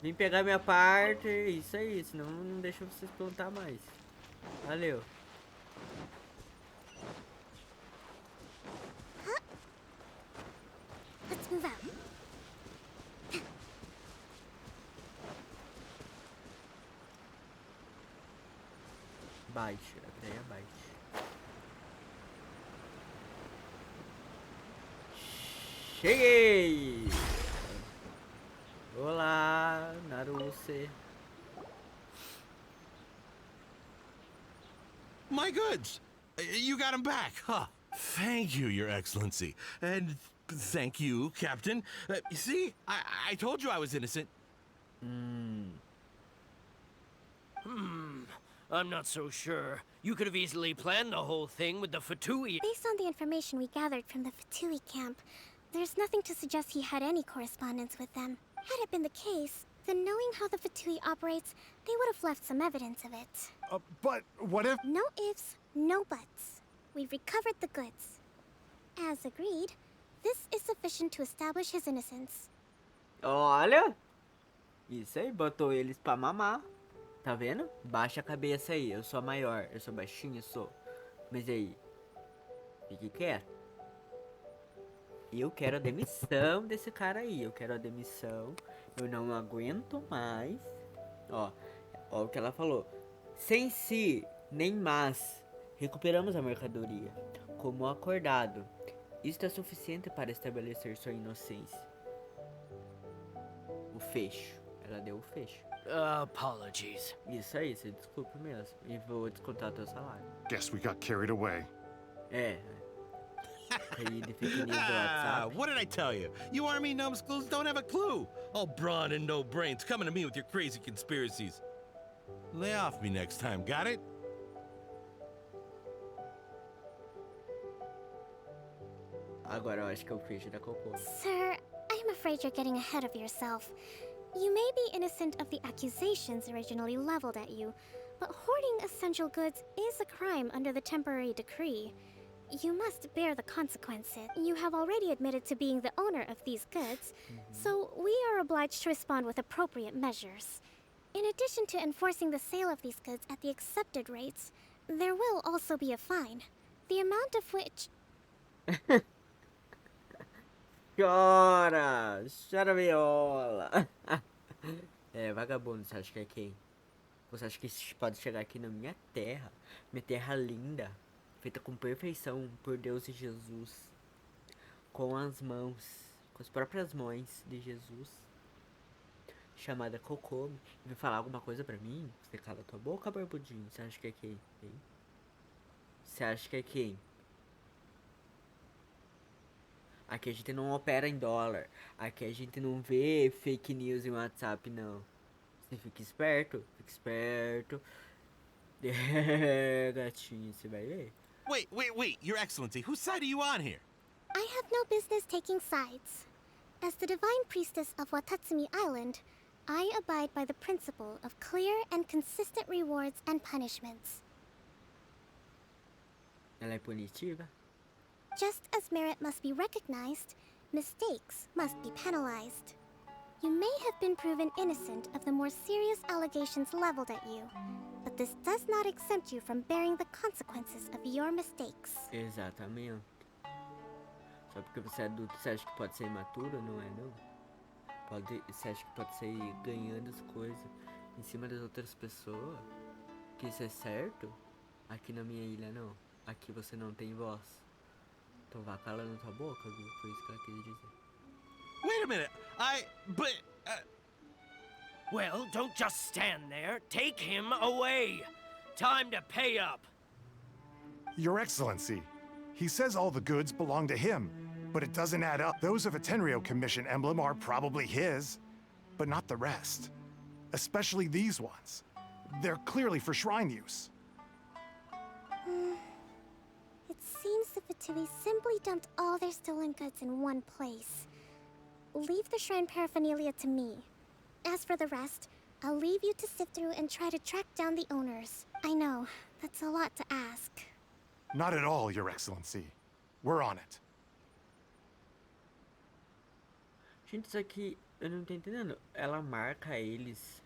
Vim pegar minha parte, isso aí, senão não deixa vocês plantar mais. Valeu. Let's move out. Baixa, até abaixa. Cheguei! Olá, Naruse. My goods! You got them back, huh? Thank you, Your Excellency. And thank you, Captain. You see, I told you I was innocent. I'm not so sure. You could have easily planned the whole thing with the Fatui. Based on the information we gathered from the Fatui camp, There's nothing to suggest he had any correspondence with them. Had it been the case, then knowing how the Fatui operates, they would have left some evidence of it. But what if... No ifs, no buts. We've recovered the goods. As agreed, this is sufficient to establish his innocence. Olha! Isso aí, botou eles pra mamar. Tá vendo? Baixa a cabeça aí. Eu sou maior. Eu sou baixinho, sou. Mas aí, fique quieto. Eu quero a demissão desse cara aí. Eu quero a demissão. Eu não aguento mais. Ó o que ela falou. Sem si, nem mas. Recuperamos a mercadoria. Como acordado. Isto é suficiente para estabelecer sua inocência. O fecho. Ela deu o fecho. Apologies. Isso aí, você desculpa mesmo. E vou descontar o teu salário. Guess we got carried away. É. Aí de fake news do WhatsApp. What did I tell you? You army numbskulls don't have a clue. All brawn and no brains, coming to me with your crazy conspiracies. Lay off me next time, got it? Agora eu acho que é o fecho da Kokomi. Sir, I'm afraid you're getting ahead of yourself. You may be innocent of the accusations originally leveled at you, but hoarding essential goods is a crime under the temporary decree. You must bear the consequences. You have already admitted to being the owner of these goods, so we are obliged to respond with appropriate measures. In addition to enforcing the sale of these goods at the accepted rates, there will also be a fine, the amount of which... Chora! Chora viola! É, vagabundo, você acha que é quem? Você acha que pode chegar aqui na minha terra linda, feita com perfeição por Deus e Jesus, com as próprias mãos de Jesus, chamada Kokomi, e vai falar alguma coisa pra mim? Você cala tua boca, barbudinho. Você acha que é quem? Hein? Você acha que é quem? Aqui a gente não opera em dólar. Aqui a gente não vê fake news em WhatsApp, não. Você fica esperto. Fica esperto. É, gatinho, você vai ver. Wait, Your Excellency, whose side are you on here? I have no business taking sides. As the divine priestess of Watatsumi Island, I abide by the principle of clear and consistent rewards and punishments. Ela é punitiva? Just as merit must be recognized, mistakes must be penalized. You may have been proven innocent of the more serious allegations leveled at you, but this does not exempt you from bearing the consequences of your mistakes. Exatamente. Só porque você é adulto, você acha que pode ser imaturo? Não é, não? Você acha que pode sair ganhando as coisas em cima das outras pessoas? Que isso é certo? Aqui na minha ilha, não. Aqui você não tem voz. Então vá calando tua boca, viu? Foi isso que ela quis dizer. Wait a minute, Well, don't just stand there. Take him away. Time to pay up. Your Excellency, he says all the goods belong to him, but it doesn't add up. Those of a Tenryou Commission emblem are probably his, but not the rest. Especially these ones. They're clearly for shrine use. It seems the Fatui simply dumped all their stolen goods in one place. Leave the shrine paraphernalia to me. As for the rest, I'll leave you to sift through and try to track down the owners. I know, that's a lot to ask. Not at all, Your Excellency. We're on it. Gente, isso aqui eu não tô entendendo. Ela marca eles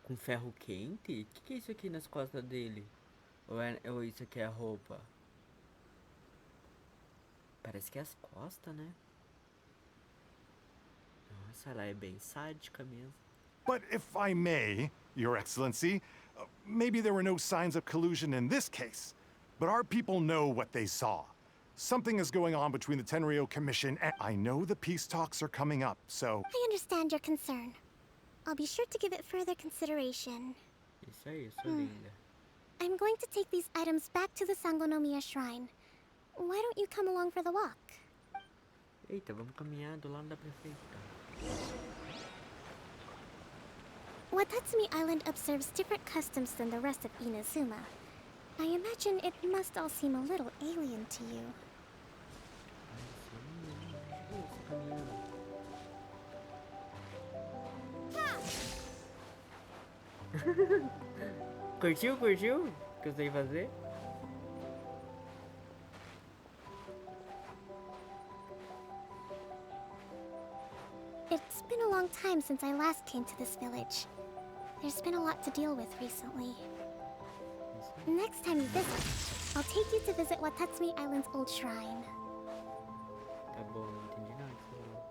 com ferro quente? O que é isso aqui nas costas dele? Ou isso aqui é a roupa? Parece que é as costas, né? Nossa, ela é bem sádica mesmo. But if I may, Your Excellency, maybe there were no signs of collusion in this case, but our people know what they saw. Something is going on between the Tenryou Commission and I know the peace talks are coming up, so... I understand your concern. I'll be sure to give it further consideration. Isso aí, eu sou linda. I'm going to take these items back to the Sangonomiya Shrine. Why don't you come along for the walk? Eita, vamos caminhar do lado da prefeita. Watatsumi Island observes different customs than the rest of Inazuma. I imagine it must all seem a little alien to you. Curtiu? Curtiu? O que eu sei fazer? It's been a long time since I last came to this village. There's been a lot to deal with recently. Next time you visit, I'll take you to visit Watatsumi Island's old shrine. Tá bom, não entendi nada que você falou.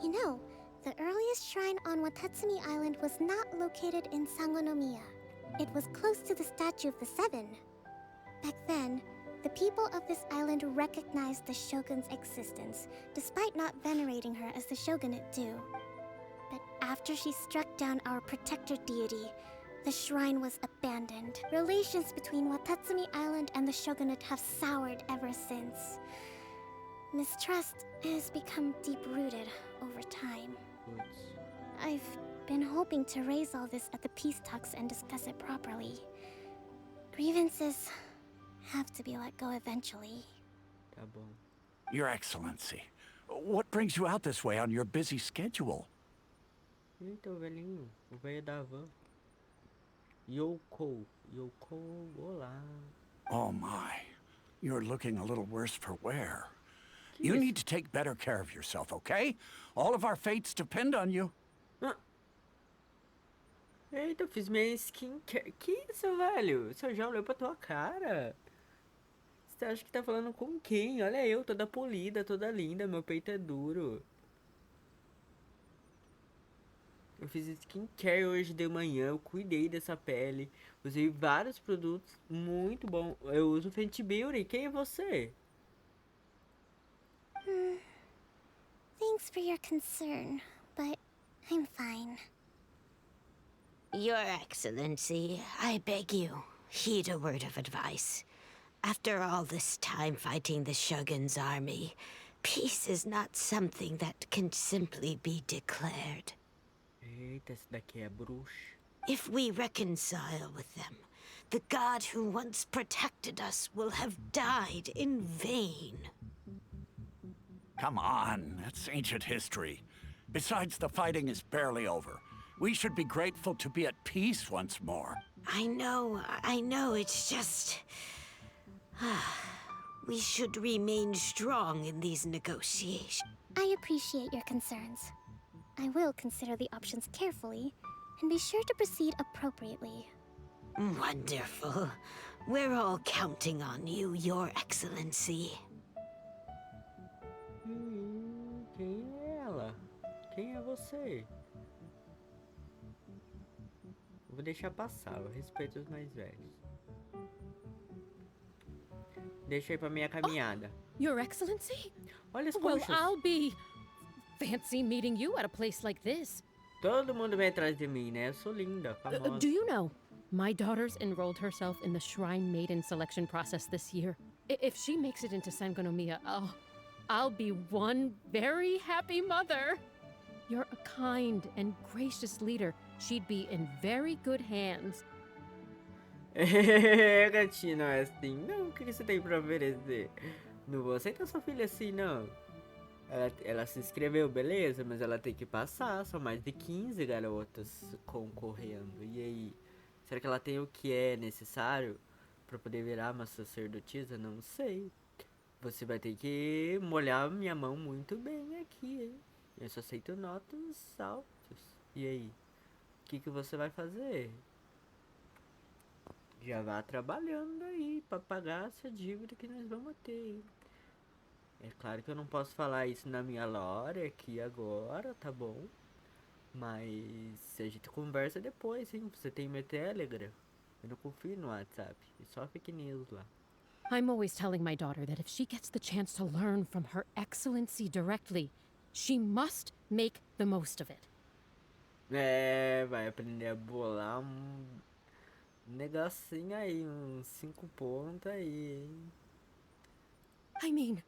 You know, the earliest shrine on Watatsumi Island was not located in Sangonomiya. It was close to the Statue of the Seven. Back then, the people of this island recognized the shogun's existence, despite not venerating her as the shogunate do. But after she struck down our protector deity, the shrine was abandoned. Relations between Watatsumi Island and the shogunate have soured ever since. Mistrust has become deep-rooted over time. I've been hoping to raise all this at the peace talks and discuss it properly. Grievances have to be let go eventually. Tá bom. Your Excellency, what brings you out this way on your busy schedule? Eita, o velhinho. O velho da van. Yoko. Yoko, olá. Oh my, you're looking a little worse for wear. You need to take better care of yourself, okay? All of our fates depend on you. Ah. Eita, eu fiz minha skincare. Que isso, velho? Você já olhou pra tua cara? Você acha que tá falando com quem? Olha eu, toda polida, toda linda. Meu peito é duro. Eu fiz skincare hoje de manhã. Eu cuidei dessa pele. Usei vários produtos muito bons. Eu uso Fenty Beauty. Quem é você? Thanks for your concern, but I'm fine. Your Excellency, I beg you, heed a word of advice. After all this time fighting the Shogun's army, peace is not something that can simply be declared. Eita, esse daqui é bruxa. If we reconcile with them, the god who once protected us will have died in vain. Come on, that's ancient history. Besides, the fighting is barely over. We should be grateful to be at peace once more. I know, it's just... we should remain strong in these negotiations. I appreciate your concerns. I will consider the options carefully and be sure to proceed appropriately. Wonderful. We're all counting on you, Your Excellency. Quem é ela? Quem é você? Vou deixar passar, eu respeito os mais velhos. Deixa aí pra minha caminhada. Your Excellency? Olha as Well, coxas. I'll be fancy meeting you at a place like this. Todo mundo vem atrás de mim, né? Eu sou linda, famosa. Do you know, my daughter's enrolled herself in the Shrine Maiden selection process this year. If she makes it into Sangonomiya, I'll be one very happy mother. You're a kind and gracious leader. She'd be in very good hands. Gatinho, não é assim. Não, o que você tem pra oferecer? Não vou aceitar sua filha assim, não. Ela se inscreveu, beleza, mas ela tem que passar. São mais de 15 garotas concorrendo. E aí? Será que ela tem o que é necessário pra poder virar uma sacerdotisa? Não sei. Você vai ter que molhar minha mão muito bem aqui, hein? Eu só aceito notas altas. E aí? O que você vai fazer? Já vá trabalhando aí pra pagar essa dívida que nós vamos ter, hein? É claro que eu não posso falar isso na minha lore aqui agora, tá bom? Mas a gente conversa depois, hein? Você tem meu Telegram? Eu não confio no WhatsApp. É só fake news lá. I'm always telling my daughter that if she gets the chance to learn from Her Excellency directly, she must make the most of it. É, vai aprender a bolar um negocinho aí, uns 5 pontos aí, hein? I mean,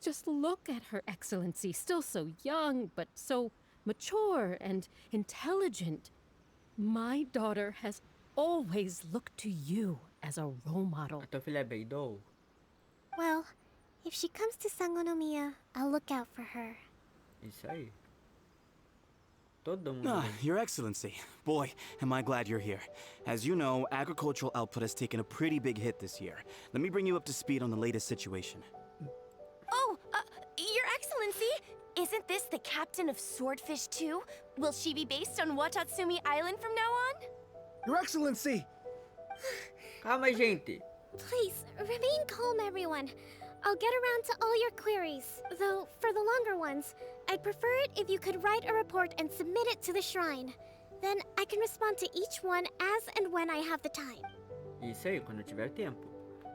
just look at Her Excellency, still so young, but so mature and intelligent. My daughter has always looked to you as a role model. A tua filha é Beidou? Well, if she comes to Sangonomiya, I'll look out for her. Isso aí. Todo mundo. Ah, Your Excellency. Boy, am I glad you're here. As you know, agricultural output has taken a pretty big hit this year. Let me bring you up to speed on the latest situation. Oh, Your Excellency! Isn't this the captain of Swordfish too? Will she be based on Watatsumi Island from now on? Your Excellency! Calma, gente. Please, remain calm, everyone. I'll get around to all your queries. Though, for the longer ones, I'd prefer it if you could write a report and submit it to the shrine. Then I can respond to each one as and when I have the time. Isso aí, quando eu tiver tempo.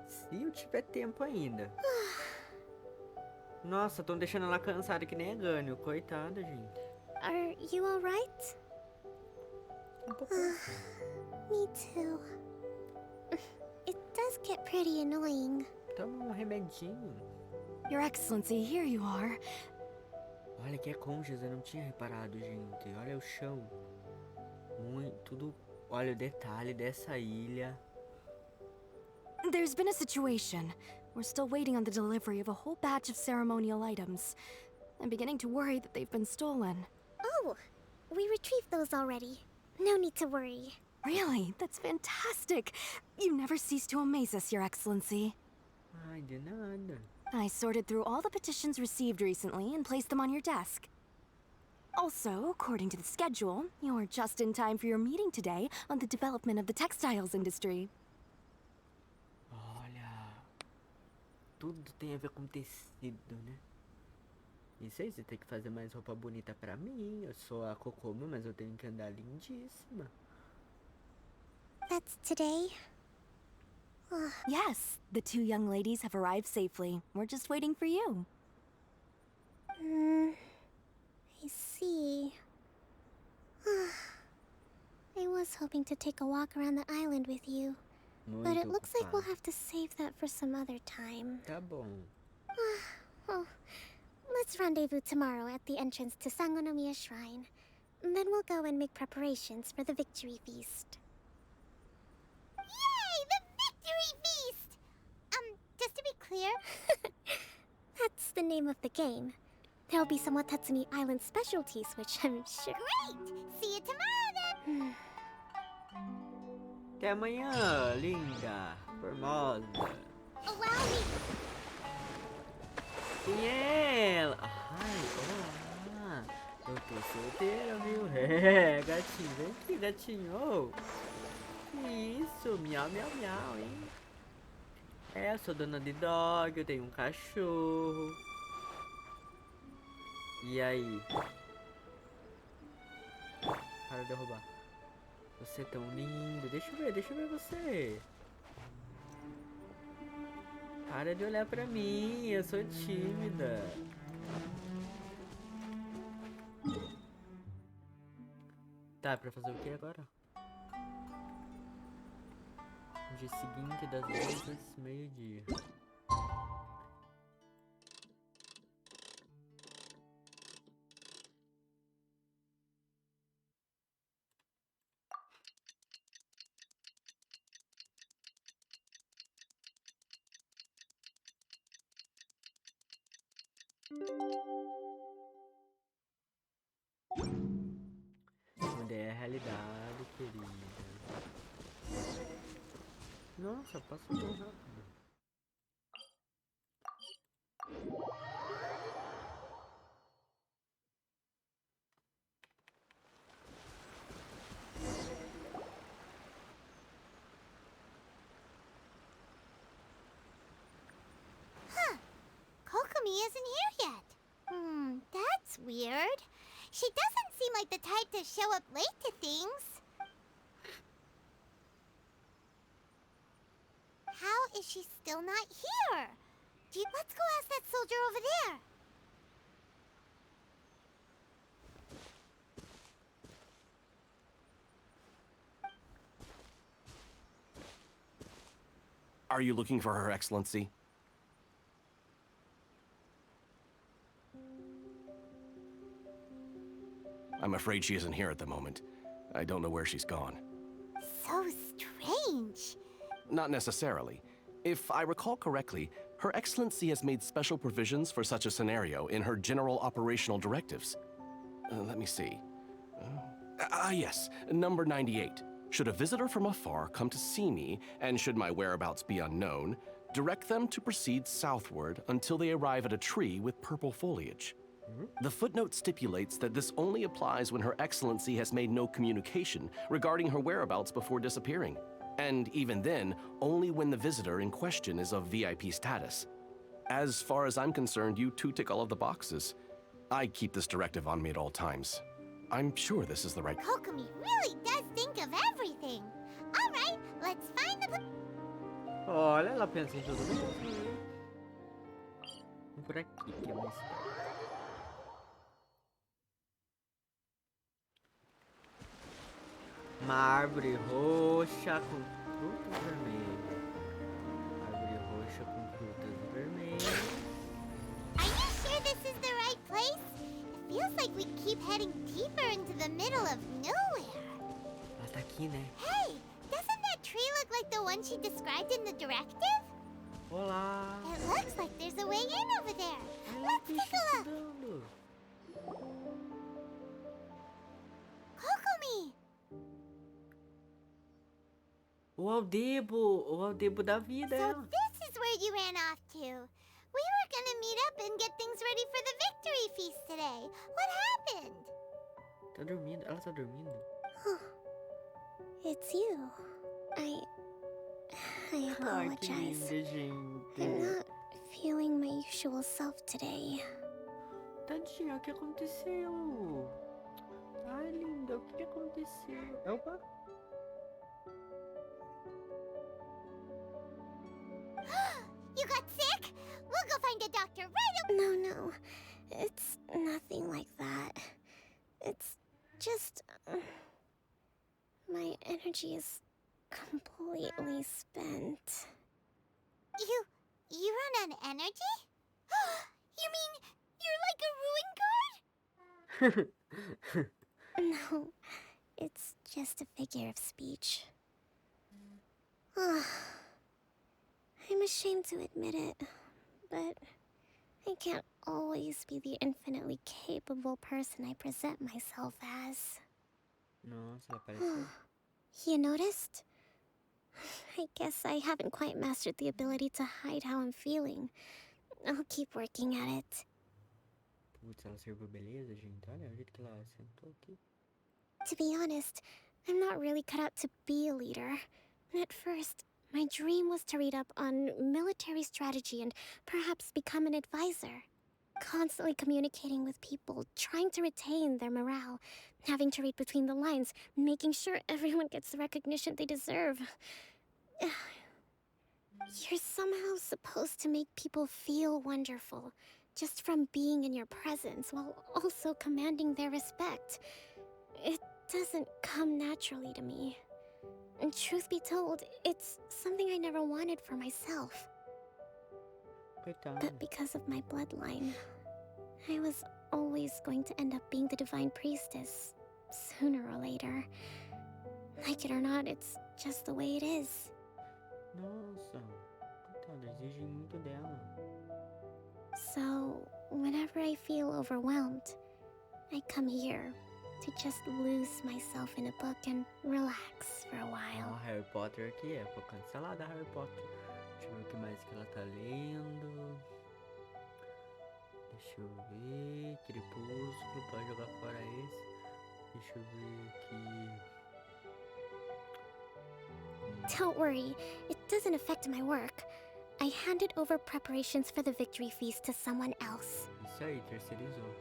Se eu tiver tempo ainda. Nossa, tão deixando ela cansada que nem a Gânio. Coitada, gente. Are you alright? Me too. It does get pretty annoying. Toma um remedinho. Your Excellency, here you are. Olha que é cônjuge, eu não tinha reparado, gente. Olha o chão. Muito, tudo. Olha o detalhe dessa ilha. There's been a situation. We're still waiting on the delivery of a whole batch of ceremonial items. I'm beginning to worry that they've been stolen. Oh, we retrieved those already. No need to worry. Really? That's fantastic. You never cease to amaze us, Your Excellency. Ai, de nada. I sorted through all the petitions received recently and placed them on your desk. Also, according to the schedule, you're just in time for your meeting today on the development of the textiles industry. Olha. Tudo tem a ver com tecido, né? Isso aí, você tem que fazer mais roupa bonita pra mim. Eu sou a Kokomi, mas eu tenho que andar lindíssima. That's today? Yes, the two young ladies have arrived safely. We're just waiting for you. I see. I was hoping to take a walk around the island with you. But it looks like we'll have to save that for some other time. Tá bom. Oh, let's rendezvous tomorrow at the entrance to Sangonomiya Shrine. Then we'll go and make preparations for the victory feast. Yay! The victory feast! Just to be clear... That's the name of the game. There'll be some Watatsumi Island specialties, which I'm sure... Great! See you tomorrow then! Até amanhã, linda, formosa. Allow me... Quem é ela? Ai, olá. Eu tô solteira, viu? É, gatinho, vem aqui, gatinho. Oh. Que isso, miau, miau, miau, hein? É, eu sou dona de dog, eu tenho um cachorro. E aí? Para de roubar. Você é tão lindo. Deixa eu ver você. Para de olhar pra mim, eu sou tímida. Tá, pra fazer o que agora? Dia seguinte das 10 às meio-dia. Onde é a realidade, querida? Nossa, passou tão rápido. Huh. Kokomi isn't here yet. That's weird. She doesn't seem like the type to show up late to things. How is she still not here? Let's go ask that soldier over there. Are you looking for Her Excellency? I'm afraid she isn't here at the moment. I don't know where she's gone. So strange. Not necessarily. If I recall correctly, Her Excellency has made special provisions for such a scenario in her general operational directives. Let me see. Yes, number 98. Should a visitor from afar come to see me, and should my whereabouts be unknown, direct them to proceed southward until they arrive at a tree with purple foliage. The footnote stipulates that this only applies when Her Excellency has made no communication regarding her whereabouts before disappearing. And even then, only when the visitor in question is of VIP status. As far as I'm concerned, you two tick all of the boxes. I keep this directive on me at all times. I'm sure this is the right... Kokomi really does think of everything. All right, let's find the... Olha, ela pensa em tudo mesmo. Por aqui que é mais perto. Uma árvore roxa com frutas vermelhas. Árvore roxa com frutas vermelhas. Are you sure this is the right place? It feels like we keep heading deeper into the middle of nowhere. Ela tá aqui, né? Hey, doesn't that tree look like the one she described in the directive? Olá. It looks like there's a way in over there. Let's take a look. Kokomi! O Aldebo da vida. So this is where you ran off to. We were gonna meet up and get things ready for the victory feast today. What happened? Tá dormindo? Ela tá dormindo? It's you. I Ai, que apologize. linda, gente. I'm not feeling my usual self today. Tadinha, o que aconteceu? Ai, linda, o que aconteceu? Opa. You got sick? We'll go find a doctor right away. No. It's nothing like that. It's just... my energy is completely spent. You run on energy? You mean you're like a ruin guard? No, it's just a figure of speech. I'm ashamed to admit it, but I can't always be the infinitely capable person I present myself as. Nossa, ela apareceu. You noticed? I guess I haven't quite mastered the ability to hide how I'm feeling. I'll keep working at it. Putz, ela serviu beleza, gente. Olha o jeito que ela sentou aqui. To be honest, I'm not really cut out to be a leader. At first, my dream was to read up on military strategy and perhaps become an advisor. Constantly communicating with people, trying to retain their morale, having to read between the lines, making sure everyone gets the recognition they deserve. You're somehow supposed to make people feel wonderful, just from being in your presence, while also commanding their respect. It doesn't come naturally to me. And truth be told, it's something I never wanted for myself. But because of my bloodline, I was always going to end up being the divine priestess, sooner or later. Like it or not, it's just the way it is. Nossa, coitada, exigem muito dela. So, whenever I feel overwhelmed, I come here to just lose myself in a book and relax for a while. Harry Potter aqui é pra cancelar da Harry Potter. Deixa eu ver o que mais que ela tá lendo. Deixa eu ver. Crepúsculo, pode jogar fora esse. Deixa eu ver aqui. Don't worry, it doesn't affect my work. I handed over preparations for the victory feast to someone else. Isso aí, terceirizou.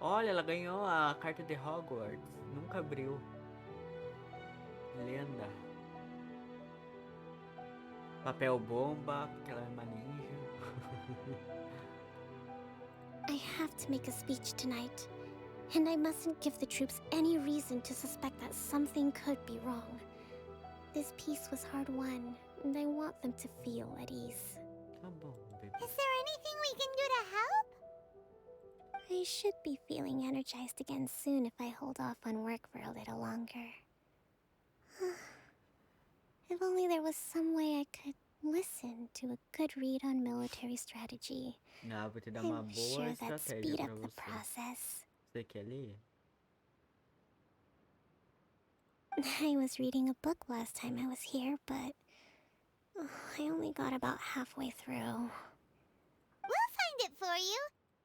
Olha, ela ganhou a carta de Hogwarts. Nunca abriu. Lenda. Papel bomba, porque ela é uma ninja. I have to make a speech tonight, and I mustn't give the troops any reason to suspect that something could be wrong. This peace was hard won, and I want them to feel at ease. Tá bom, baby. Is there anything we can do to help? I should be feeling energized again soon if I hold off on work for a little longer. If only there was some way I could listen to a good read on military strategy. Ah, vou te dar uma I'm boa sure that estratégia speed pra up the você. process. Você quer ler? I was reading a book last time I was here, but I only got about halfway through. We'll find it for you,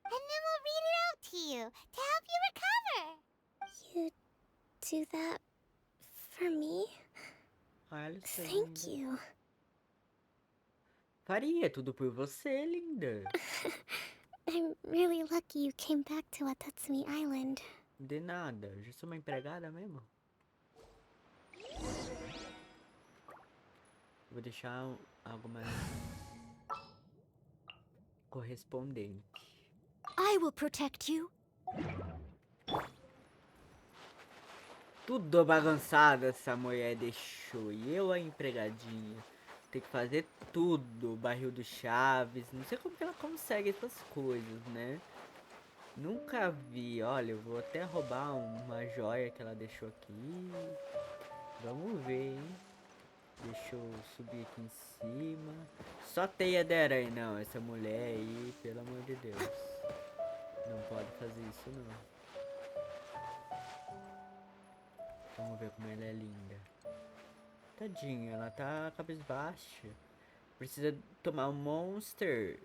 and then we'll read it out to you to help you recover. You do that for me? Ah, ela está Thank linda. you. Faria tudo por você, linda. I'm really lucky you came back to Watatsumi Island. De nada, eu já sou uma empregada mesmo. Vou deixar algo mais correspondente. I will protect you. Tudo bagunçado essa mulher deixou. E eu, a empregadinha, tem que fazer tudo. O barril do Chaves. Não sei como que ela consegue essas coisas, né? Nunca vi. Olha, eu vou até roubar uma joia que ela deixou aqui. Vamos ver, hein? Deixa eu subir aqui em cima. Só teia de aranha. Não, essa mulher aí, pelo amor de Deus. Não pode fazer isso, não. Vamos ver como ela é linda. Tadinha, ela tá cabisbaixa. Precisa tomar um Monster.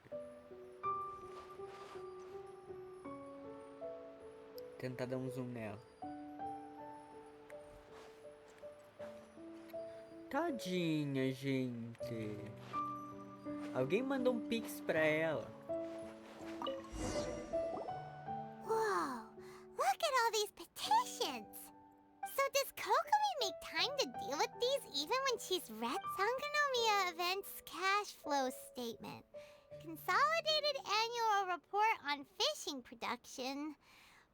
Tentar dar um zoom nela. Tadinha, gente. Alguém mandou um pix pra ela. Whoa, look at all these petitions. So does Kokomi make time to deal with these even when she's read Sangonomiya Events Cash Flow Statement? Consolidated Annual Report on Fishing Production.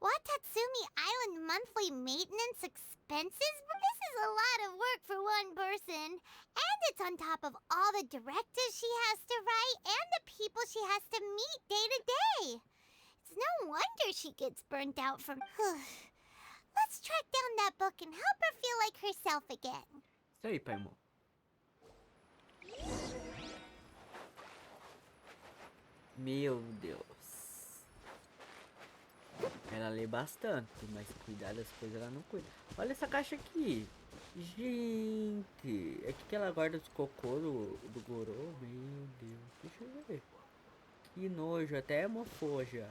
Watatsumi Island Monthly Maintenance Expenses? This is a lot of work for one person. And it's on top of all the directives she has to write and the people she has to meet day to day. It's no wonder she gets burnt out from... Let's track down that book and help her feel like herself again. Isso aí, pai, amor. Meu Deus. Ela lê bastante, mas cuidar das coisas ela não cuida. Olha essa caixa aqui. Gente, é que ela guarda os cocô do Gorô. Meu Deus, deixa eu ver. Que nojo, até mofou já.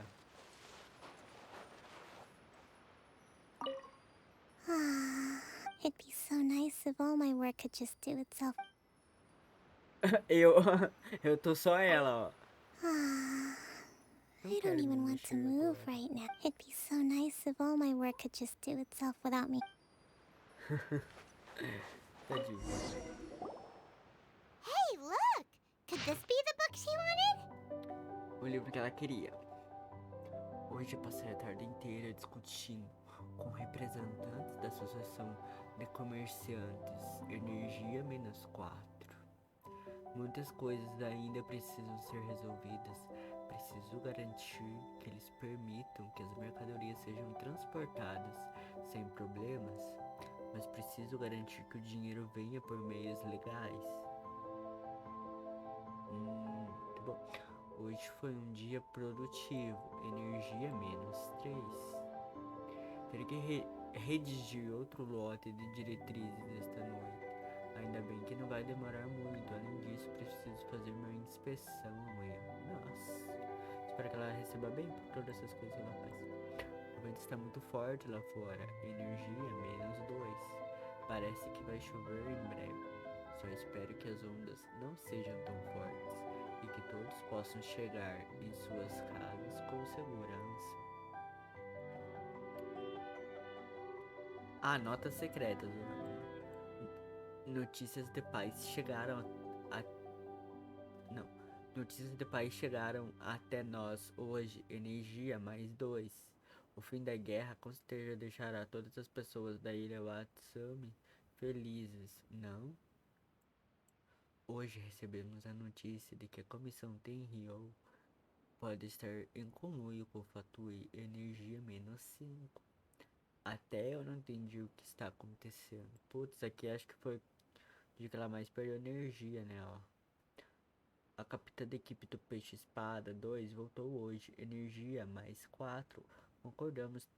It'd be so nice if all my work could just do itself. eu tô só ela, ó. I don't even want to move right now. It'd be so nice if all my work could just do itself without me. Tadinho. Hey, look! Could this be the book she wanted? O livro que ela queria. Hoje eu passei a tarde inteira discutindo com representantes da Associação de Comerciantes Energia -4. Muitas coisas ainda precisam ser resolvidas. Preciso garantir que eles permitam que as mercadorias sejam transportadas sem problemas, mas preciso garantir que o dinheiro venha por meios legais. Muito bom. Hoje foi um dia produtivo. Energia -3. Terei que redigir outro lote de diretrizes esta noite. Ainda bem que não vai demorar muito. Além disso, preciso fazer uma inspeção amanhã. Nossa. Espero que ela receba bem por todas essas coisas que ela faz. O vento está muito forte lá fora. Energia -2. Parece que vai chover em breve. Só espero que as ondas não sejam tão fortes e que todos possam chegar em suas casas com segurança. Notas secretas. Notícias de paz chegaram Notícias de paz chegaram até nós hoje. Energia +2. O fim da guerra com certeza deixará todas as pessoas da ilha Watatsumi felizes, não? Hoje recebemos a notícia de que a comissão Tenryou pode estar em conluio com o Fatui. Energia -5. Até eu não entendi o que está acontecendo. Putz, aqui acho que foi de que ela mais perdeu energia, né, ó. A capitã da equipe do Peixe Espada 2 voltou hoje. Energia mais 4. Concordamos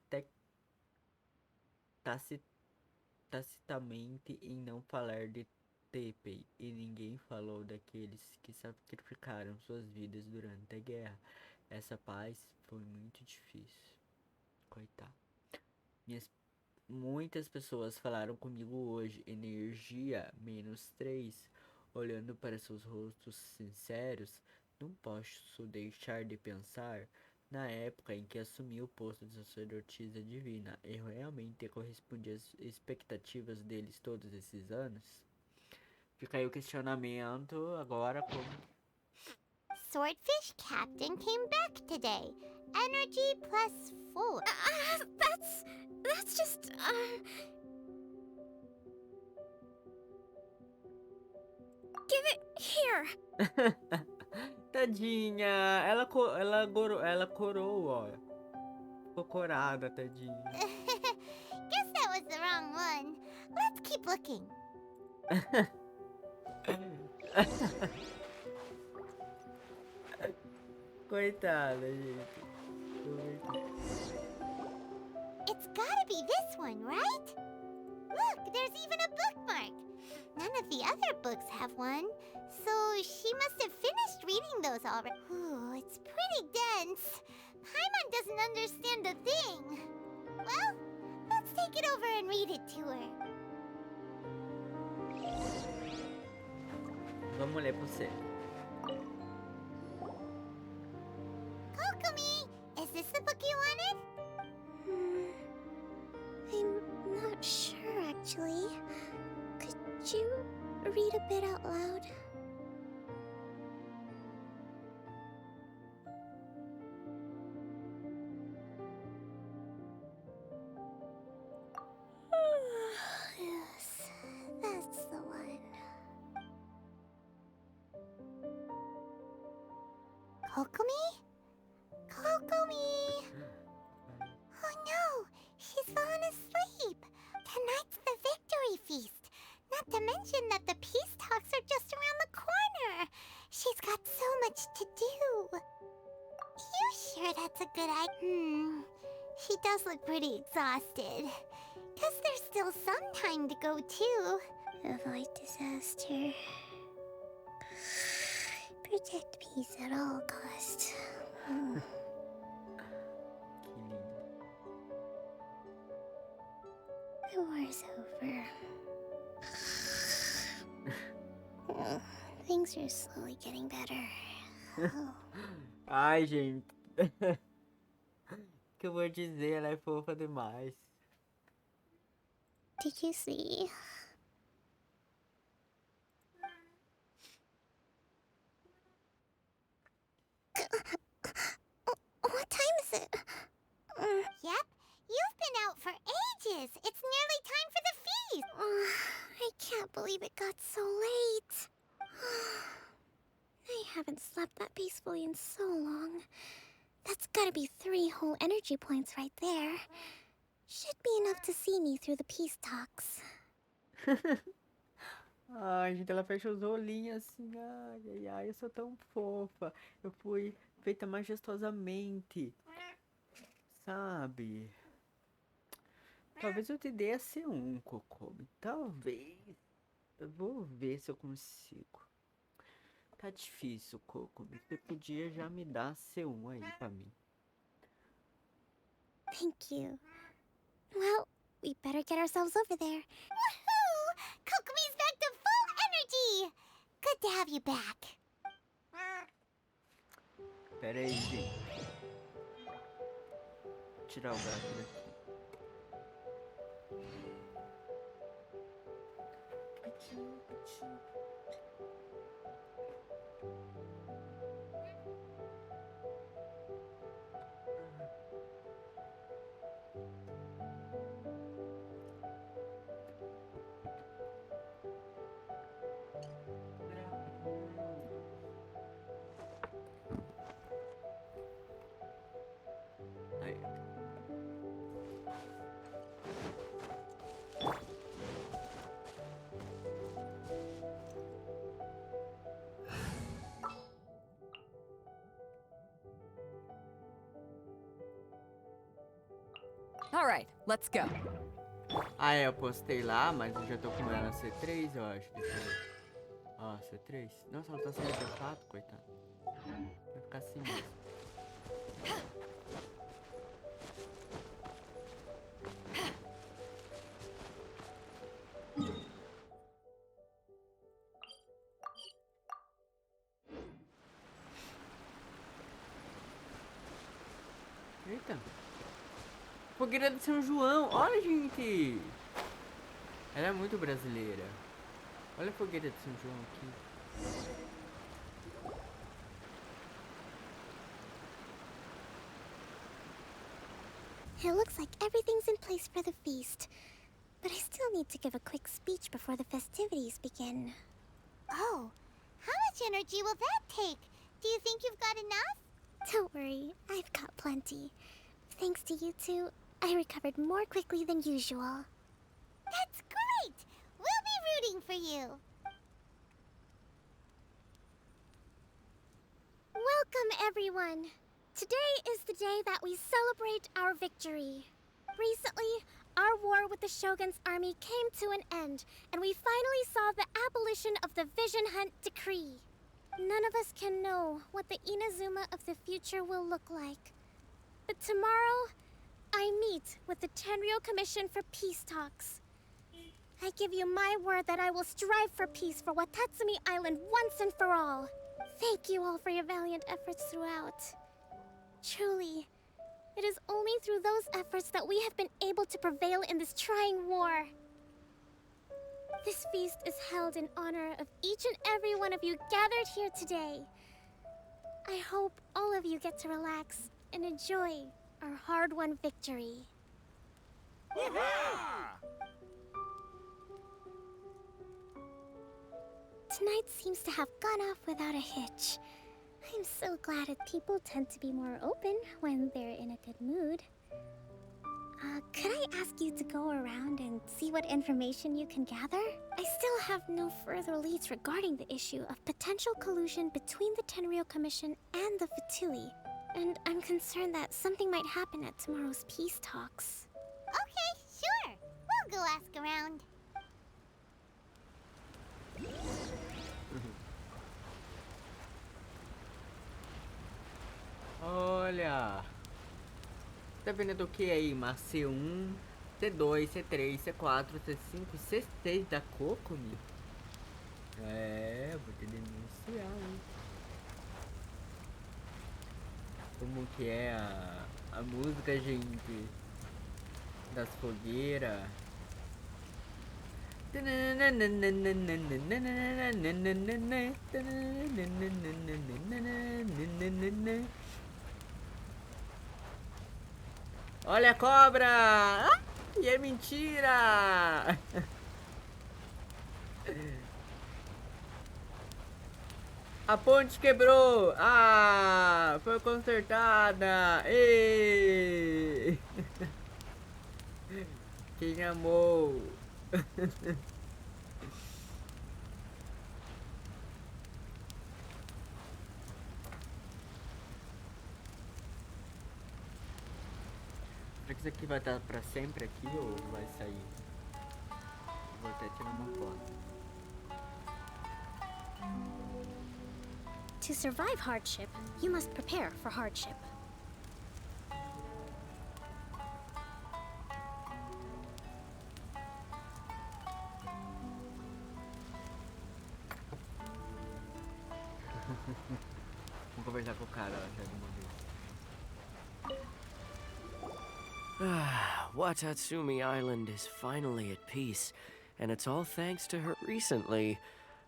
tacitamente em não falar de Tepei, e ninguém falou daqueles que sacrificaram suas vidas durante a guerra. Essa paz foi muito difícil. Coitado. Muitas pessoas falaram comigo hoje. Energia menos 3. Olhando para seus rostos sinceros, não posso deixar de pensar na época em que assumi o posto de sacerdotisa divina. Eu realmente correspondi às expectativas deles todos esses anos? Fica aí o questionamento agora como... Swordfish Captain came back today. Energy plus 4. That's just, Give it here! Tadinha, ela corou, ó. Ficou corada, tadinha. Guess that was the wrong one. Let's keep looking. Coitada, gente. It's gotta be this one, right? Look, there's even a bookmark. None of the other books have one, so she must have finished reading those already. Ooh, it's pretty dense. Paimon doesn't understand a thing. Well, let's take it over and read it to her. Vamos ler pra você. Kokomi, is this the book you wanted? I'm not sure, actually. Could you read a bit out loud? Yes, that's the one. Kokomi? Kokomi! Oh no, she's fallen asleep. Tonight's the victory feast. Not to mention that the peace talks are just around the corner. She's got so much to do. You sure that's a good idea? She does look pretty exhausted. Guess there's still some time to go too. Avoid disaster. Protect peace at all costs. The war's over. Things are slowly getting better. Ai, gente. O que eu vou dizer? Ela é fofa demais. Did you see? What time is it? Yep, you've been out for ages. It's nearly time for the feast. I can't believe it got so late. I haven't slept that peacefully in so long. That's gotta be 3 whole energy points right there. Should be enough to see me through the peace talks. Ai, gente, ela fecha os olhinhos assim. Ai, ai, ai, eu sou tão fofa. Eu fui feita majestosamente. Sabe? Talvez eu te dê a C1, Kokomi. Talvez. Eu vou ver se eu consigo. Tá difícil, Kokomi. Você podia já me dar a C1 aí pra mim. Thank you. Well, we better get ourselves over there. Woohoo! Kokomi's back to full energy! Good to have you back. Pera aí, gente. Vou tirar o gato daqui. Aí. All right, let's go. Ah, é, eu postei lá, mas eu já tô com ela C3, eu acho. Deixa eu ver. Ó, C3. Nossa, ela tá saindo de fato, coitado. Vai ficar assim mesmo. Eita. Fogueira de São João. Olha, gente. Ela é muito brasileira. Olha a fogueira de São João aqui. It looks like everything's in place for the feast. But I still need to give a quick speech before the festivities begin. Oh, how much energy will that take? Do you think you've got enough? Don't worry, I've got plenty. Thanks to you two, I recovered more quickly than usual. That's great! We'll be rooting for you. Welcome, everyone. Today is the day that we celebrate our victory. Recently, our war with the Shogun's army came to an end, and we finally saw the abolition of the Vision Hunt Decree. None of us can know what the Inazuma of the future will look like. But tomorrow, I meet with the Tenryou Commission for peace talks. I give you my word that I will strive for peace for Watatsumi Island once and for all. Thank you all for your valiant efforts throughout. Truly, it is only through those efforts that we have been able to prevail in this trying war. This feast is held in honor of each and every one of you gathered here today. I hope all of you get to relax and enjoy our hard-won victory. Tonight seems to have gone off without a hitch. I'm so glad that people tend to be more open when they're in a good mood. Could I ask you to go around and see what information you can gather? I still have no further leads regarding the issue of potential collusion between the Tenryou Commission and the Fatui. And I'm concerned that something might happen at tomorrow's peace talks. Okay, sure. We'll go ask around. Olha. Tá vendo do que aí? Mas C1, C2, C3, C4, C5, C6 da Kokomi? É, vou te denunciar, hein? Como que é a música, gente? Das fogueiras. Olha a cobra! Ah, e é mentira! A ponte quebrou! Ah! Foi consertada! Ei! Quem amou? Será que isso aqui vai estar pra sempre aqui ou vai sair? Vou até tirar uma foto. To survive hardship, you must prepare for hardship. Vamos conversar com o cara já de uma vez. Watatsumi Island is finally at peace, and it's all thanks to her recently.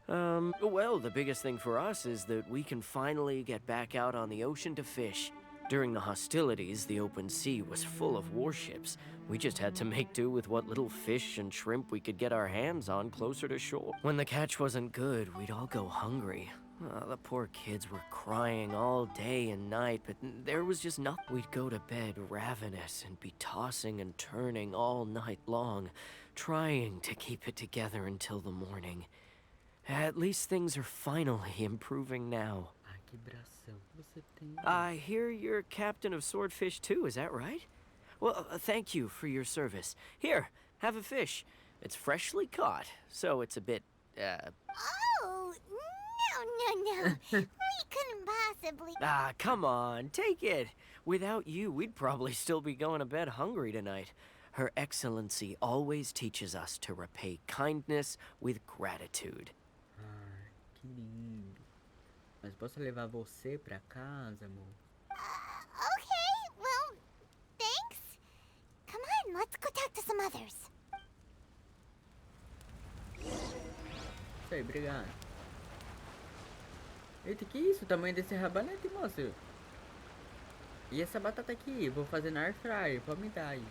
Well, the biggest thing for us is that we can finally get back out on the ocean to fish. During the hostilities, the open sea was full of warships. We just had to make do with what little fish and shrimp we could get our hands on closer to shore. When the catch wasn't good, we'd all go hungry. The poor kids were crying all day and night, but there was just nothing. We'd go to bed ravenous and be tossing and turning all night long, trying to keep it together until the morning. At least things are finally improving now. Que bração você tem. I hear you're captain of Swordfish too, is that right? Well, thank you for your service. Here, have a fish. It's freshly caught, so it's a bit, Oh, no. We couldn't possibly. Ah, come on, take it. Without you, we'd probably still be going to bed hungry tonight. Her Excellency always teaches us to repay kindness with gratitude. Ai, que lindo. Mas posso levar você pra casa, amor? Okay, well, thanks. Come on, let's go talk to some others. Isso aí, obrigado. Eita, que isso? O tamanho desse rabanete, moço? E essa batata aqui? Vou fazer na air fryer, pode me dar aí.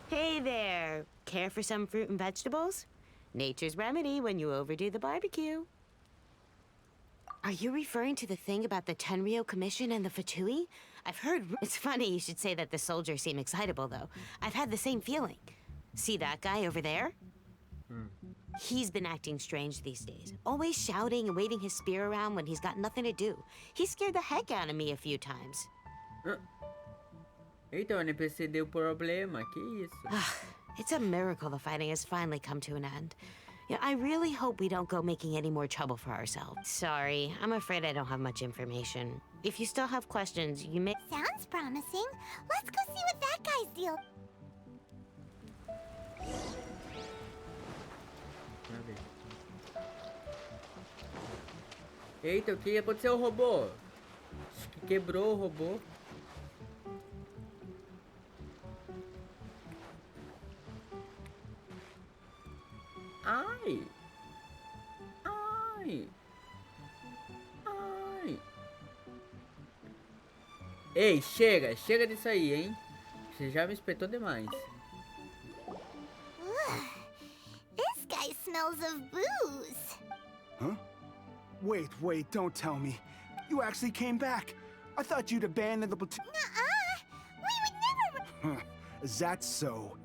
Hey there. Care for some fruit and vegetables? Nature's remedy when you overdo the barbecue. Are you referring to the thing about the Tenryou Commission and the Fatui? I've heard... It's funny you should say that the soldiers seem excitable, though. I've had the same feeling. See that guy over there? He's been acting strange these days. Always shouting and waving his spear around when he's got nothing to do. He scared the heck out of me a few times. Eita, o NPC deu problema, que isso? It's a miracle the fighting has finally come to an end. Yeah, I really hope we don't go making any more trouble for ourselves. Sorry, I'm afraid I don't have much information. If you still have questions, you may... Sounds promising. Let's go see what that guy's deal. Eita, o que aconteceu ao robô? Acho que quebrou o robô. Ai! Ai! Ai! Ei, chega! Chega disso aí, hein? Você já me espetou demais. This guy smells of booze. Huh? Wait, don't tell me. You actually came back. I thought you'd abandoned the platoon. We would never... Is that so?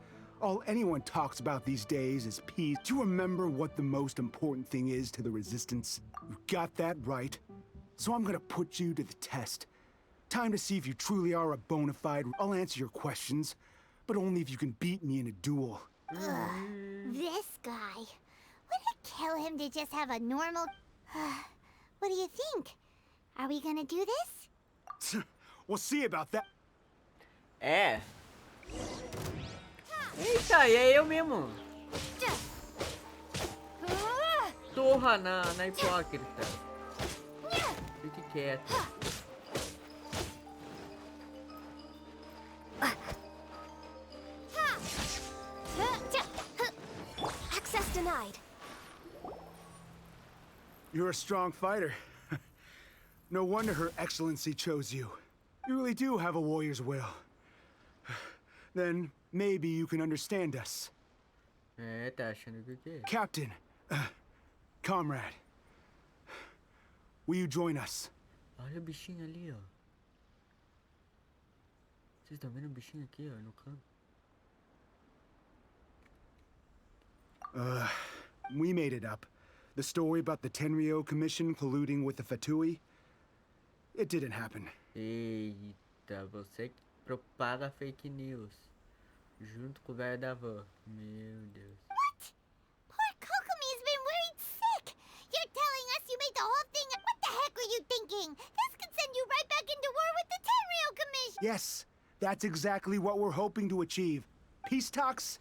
All anyone talks about these days is peace. Do you remember what the most important thing is to the Resistance? You got that right. So I'm gonna put you to the test. Time to see if you truly are a bona fide... I'll answer your questions, but only if you can beat me in a duel. This guy. Would it kill him to just have a normal... What do you think? Are we gonna do this? We'll see about that. É. Eita, e é eu mesmo. Torra na hipócrita. Fique quieto. Access denied. You're a strong fighter. No wonder Her Excellency chose you. You really do have a warrior's will. Then maybe you can understand us. É, tá achando que o quê? Captain, comrade, will you join us? Olha o bichinho ali, ó. Vocês estão vendo o bichinho aqui, ó, no canto? We made it up. The story about the Tenryou Commission colluding with the Fatui, it didn't happen. Eita, você que propaga fake news. Junto com o velho da van. Meu Deus. What? Poor Kokomi's been worried sick. You're telling us you made the whole thing... What the heck were you thinking? This could send you right back into war with the Tenryou Commission. Yes, that's exactly what we're hoping to achieve. Peace talks?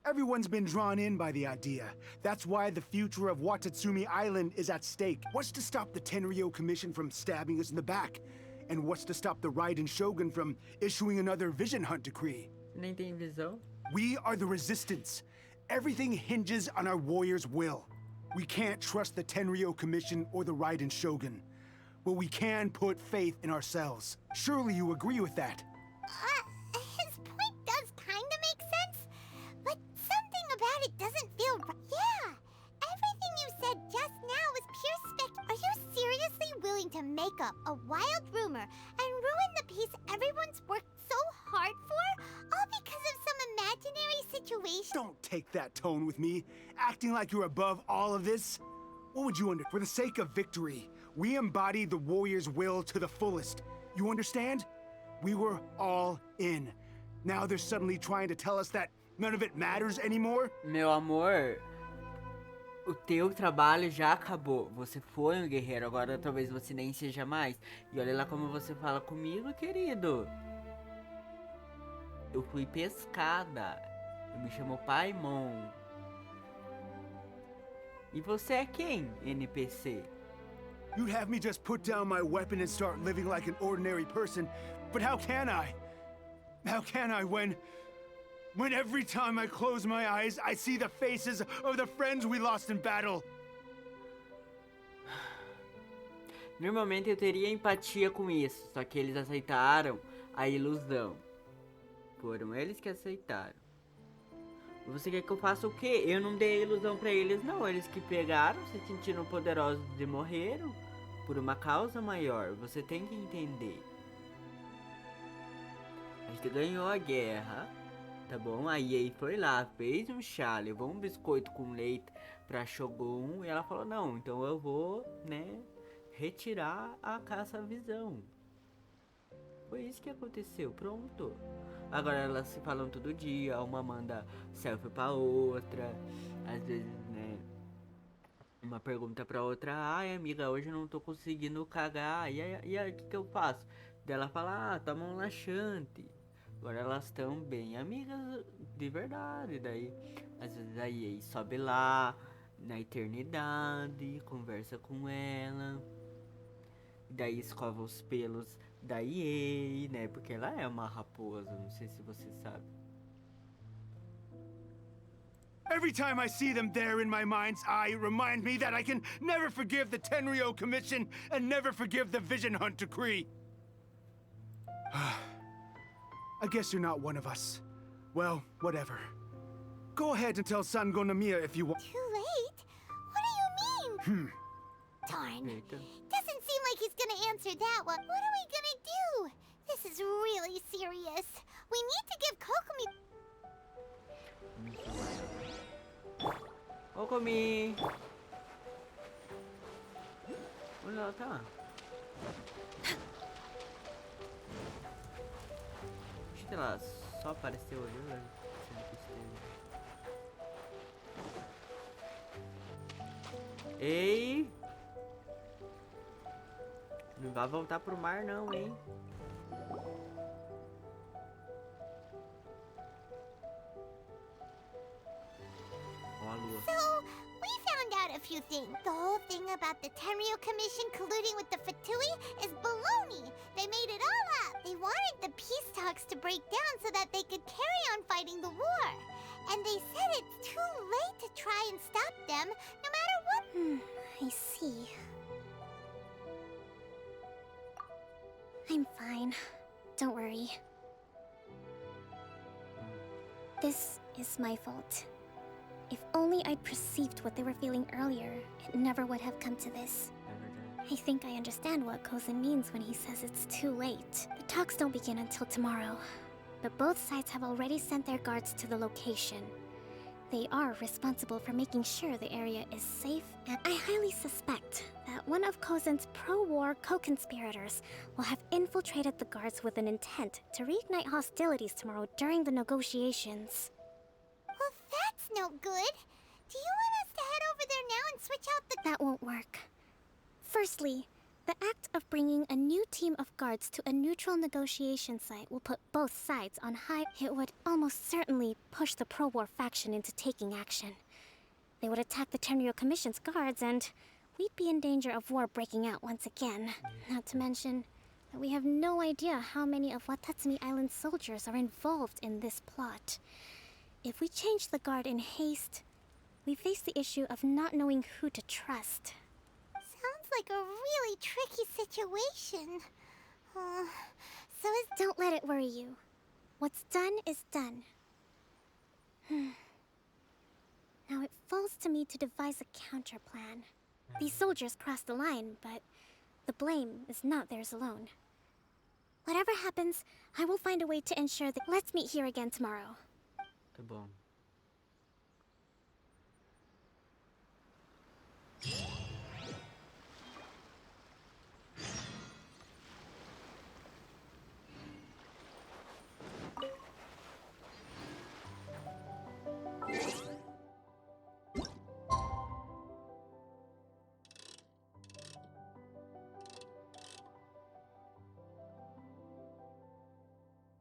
Everyone's been drawn in by the idea. That's why the future of Watatsumi Island is at stake. What's to stop the Tenryou Commission from stabbing us in the back? And what's to stop the Raiden Shogun from issuing another Vision Hunt decree? Nem tem visão. We are the Resistance. Everything hinges on our warrior's will. We can't trust the Tenryou Commission or the Raiden Shogun, but we can put faith in ourselves. Surely you agree with that? His point does kinda make sense, but something about it doesn't feel right. Yeah, everything you said just now was pure spec. Are you seriously willing to make up a wild rumor and ruin the peace everyone's worked so hard for, all because of some imaginary situation? Don't take that tone with me, acting like you're above all of this. What would you under? For the sake of victory, we embody the warrior's will to the fullest. You understand? We were all in. Now they're suddenly trying to tell us that none of it matters anymore? Meu amor, o teu trabalho já acabou. Você foi um guerreiro, agora talvez você nem seja mais. E olha lá como você fala comigo, querido. Eu fui pescada. Eu me chamo Paimon. E você é quem, NPC? You'd have me just put down my weapon and start living like an ordinary person, but how can I? How can I when every time I close my eyes, I see the faces of the friends we lost in battle? Normalmente eu teria empatia com isso, só que eles aceitaram a ilusão. Foram eles que aceitaram. Você quer que eu faça o quê? Eu não dei ilusão pra eles, não. Eles que pegaram, se sentiram poderosos e morreram por uma causa maior. Você tem que entender. A gente ganhou a guerra, tá bom? A EA foi lá, fez um chá, levou um biscoito com leite pra Shogun e ela falou, não, então eu vou, né, retirar a caça-visão. Foi isso que aconteceu, pronto. Agora elas se falam todo dia, uma manda selfie pra outra, às vezes, né, uma pergunta pra outra, ai amiga, hoje eu não tô conseguindo cagar, e aí o que eu faço? Daí ela fala, toma um laxante. Agora elas estão bem amigas de verdade, daí às vezes a EA sobe lá, na eternidade, conversa com ela, daí escova os pelos da EA, né? Porque ela é uma raposa, não sei se você sabe. Every time I see them there in my mind's eye, it reminds me that I can never forgive the Tenryo Commission and never forgive the Vision Hunt Decree. I guess you're not one of us. Well, whatever. Go ahead and tell Sango Nomiya if you want. Too late? What do you mean? Darn. Doesn't seem like he's gonna answer that one. What are we gonna do? This is really serious. We need to give Kokomi... Kokomi! Onde ela tá? Acho que ela só apareceu ali, né? Ei! Não vai voltar pro mar não, hein? Ó a lua. So, we found out a few things. The whole thing about the Tenryo Commission colluding with the Fatui is baloney. They made it all up. They wanted the peace talks to break down so that they could carry on fighting the war. And they said it's too late to try and stop them, no matter what. I see. I'm fine. Don't worry. This is my fault. If only I'd perceived what they were feeling earlier, it never would have come to this. I think I understand what Kozin means when he says it's too late. The talks don't begin until tomorrow, but both sides have already sent their guards to the location. They are responsible for making sure the area is safe, and I highly suspect that one of Kozin's pro-war co-conspirators will have infiltrated the guards with an intent to reignite hostilities tomorrow during the negotiations. Well, that's no good. Do you want us to head over there now and switch out the... That won't work. Firstly, the act of bringing a new team of guards to a neutral negotiation site will put both sides on high. It would almost certainly push the pro-war faction into taking action. They would attack the Tenryo Commission's guards, and we'd be in danger of war breaking out once again. Not to mention that we have no idea how many of Watatsumi Island's soldiers are involved in this plot. If we change the guard in haste, we face the issue of not knowing who to trust. Sounds like a really tricky situation. Don't let it worry you. What's done is done. Now it falls to me to devise a counter plan. These soldiers crossed the line, but the blame is not theirs alone. Whatever happens, I will find a way to ensure that... Let's meet here again tomorrow. Tá bom.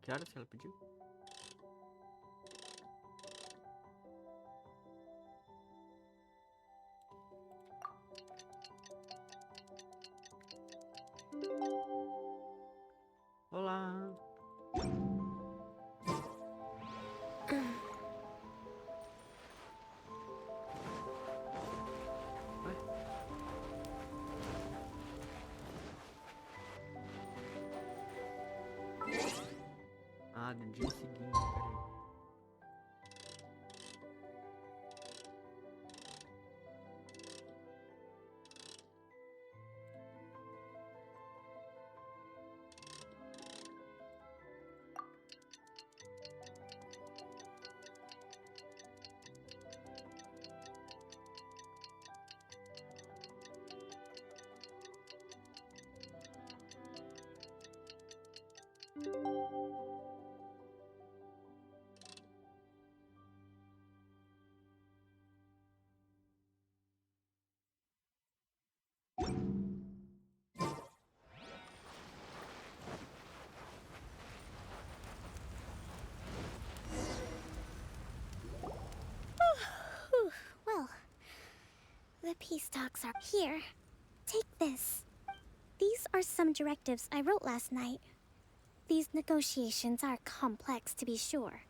Que horas que ela pediu? Olá. Ah, do dia seguinte, peraí. Well, the peace talks are here. Take this. These are some directives I wrote last night. These negotiations are complex, to be sure,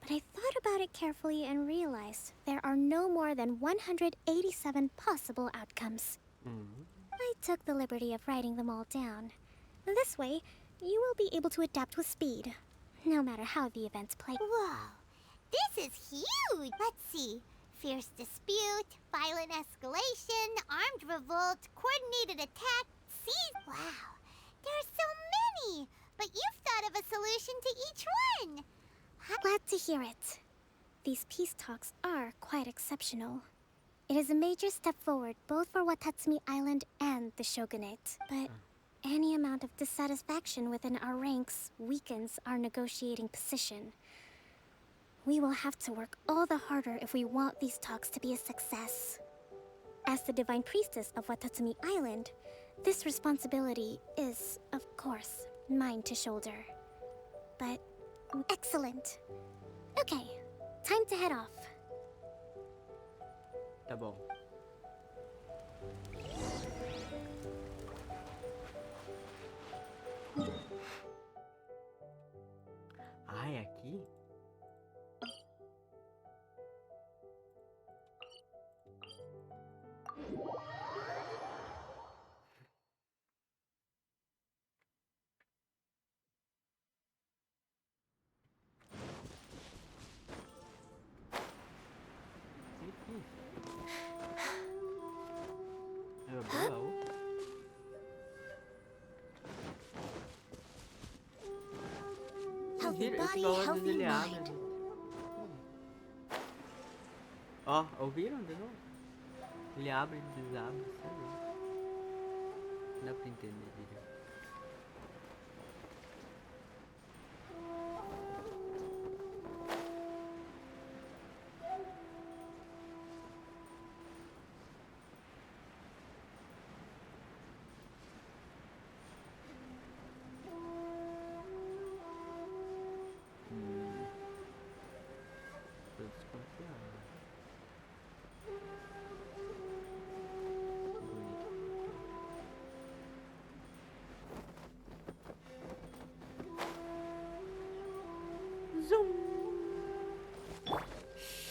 but I thought about it carefully and realized there are no more than 187 possible outcomes. I took the liberty of writing them all down. This way, you will be able to adapt with speed, no matter how the events play. Whoa, this is huge! Let's see. Fierce dispute, violent escalation, armed revolt, coordinated attack, siege. Wow, there are so many! But you've thought of a solution to each one! Glad to hear it. These peace talks are quite exceptional. It is a major step forward both for Watatsumi Island and the Shogunate. But any amount of dissatisfaction within our ranks weakens our negotiating position. We will have to work all the harder if we want these talks to be a success. As the Divine Priestess of Watatsumi Island, this responsibility is, of course, mine to shoulder. But excellent. Okay, time to head off. Tá bom. Ah, é aqui? Healthy Esse body, valor healthy ele abre. mind. Ó, ouviram de novo? Ele abre e desabre, sabe? Não dá pra entender direito. Tô desconfiado.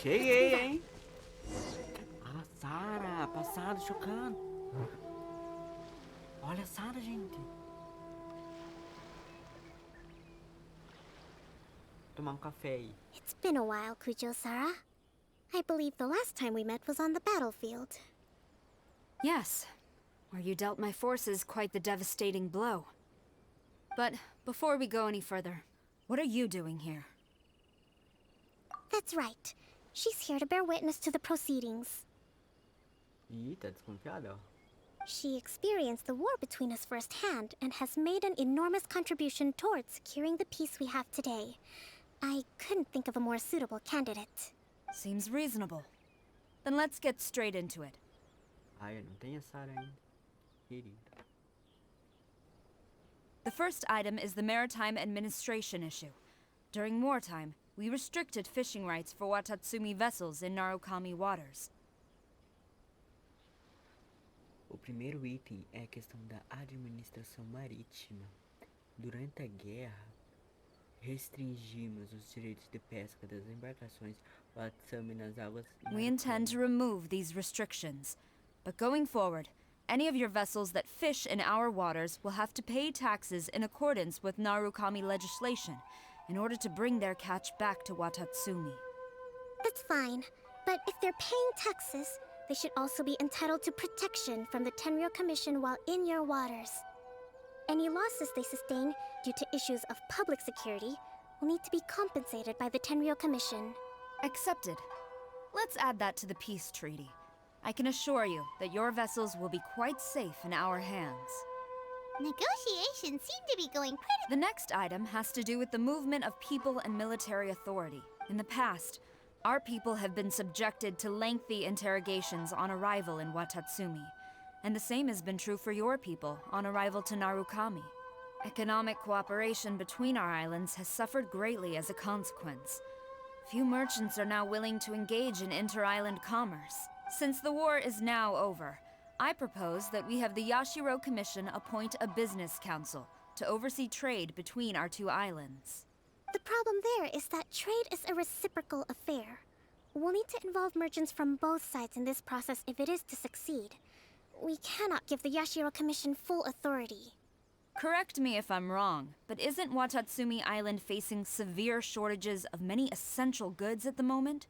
Cheguei, hein? Ah, Sarah, passado, chocando. Olha a Sarah, gente. Tomar um café aí. It's been a while, Kujo-Sara. I believe the last time we met was on the battlefield. Yes, where you dealt my forces quite the devastating blow. But before we go any further, what are you doing here? That's right. She's here to bear witness to the proceedings. Ih, tá desconfiada, ó. She experienced the war between us firsthand and has made an enormous contribution towards securing the peace we have today. I couldn't think of a more suitable candidate. Seems reasonable. Then let's get straight into it. Ai, eu não tenho a Sarah ainda. Querida. The first item is the Maritime Administration issue. During wartime, we restricted fishing rights for Watatsumi vessels in Narukami waters. O primeiro item é a questão da administração marítima. Durante a guerra, restringimos os direitos de pesca das embarcações Watatsumi nas águas. We intend to remove these restrictions, but going forward, any of your vessels that fish in our waters will have to pay taxes in accordance with Narukami legislation in order to bring their catch back to Watatsumi. That's fine, but if they're paying taxes, they should also be entitled to protection from the Tenryou Commission while in your waters. Any losses they sustain due to issues of public security will need to be compensated by the Tenryou Commission. Accepted. Let's add that to the peace treaty. I can assure you that your vessels will be quite safe in our hands. Negotiations seem to be going pretty. The next item has to do with the movement of people and military authority. In the past, our people have been subjected to lengthy interrogations on arrival in Watatsumi, and the same has been true for your people on arrival to Narukami. Economic cooperation between our islands has suffered greatly as a consequence. Few merchants are now willing to engage in inter-island commerce. Since the war is now over, I propose that we have the Yashiro Commission appoint a business council to oversee trade between our two islands. The problem there is that trade is a reciprocal affair. We'll need to involve merchants from both sides in this process if it is to succeed. We cannot give the Yashiro Commission full authority. Correct me if I'm wrong, but isn't Watatsumi Island facing severe shortages of many essential goods at the moment?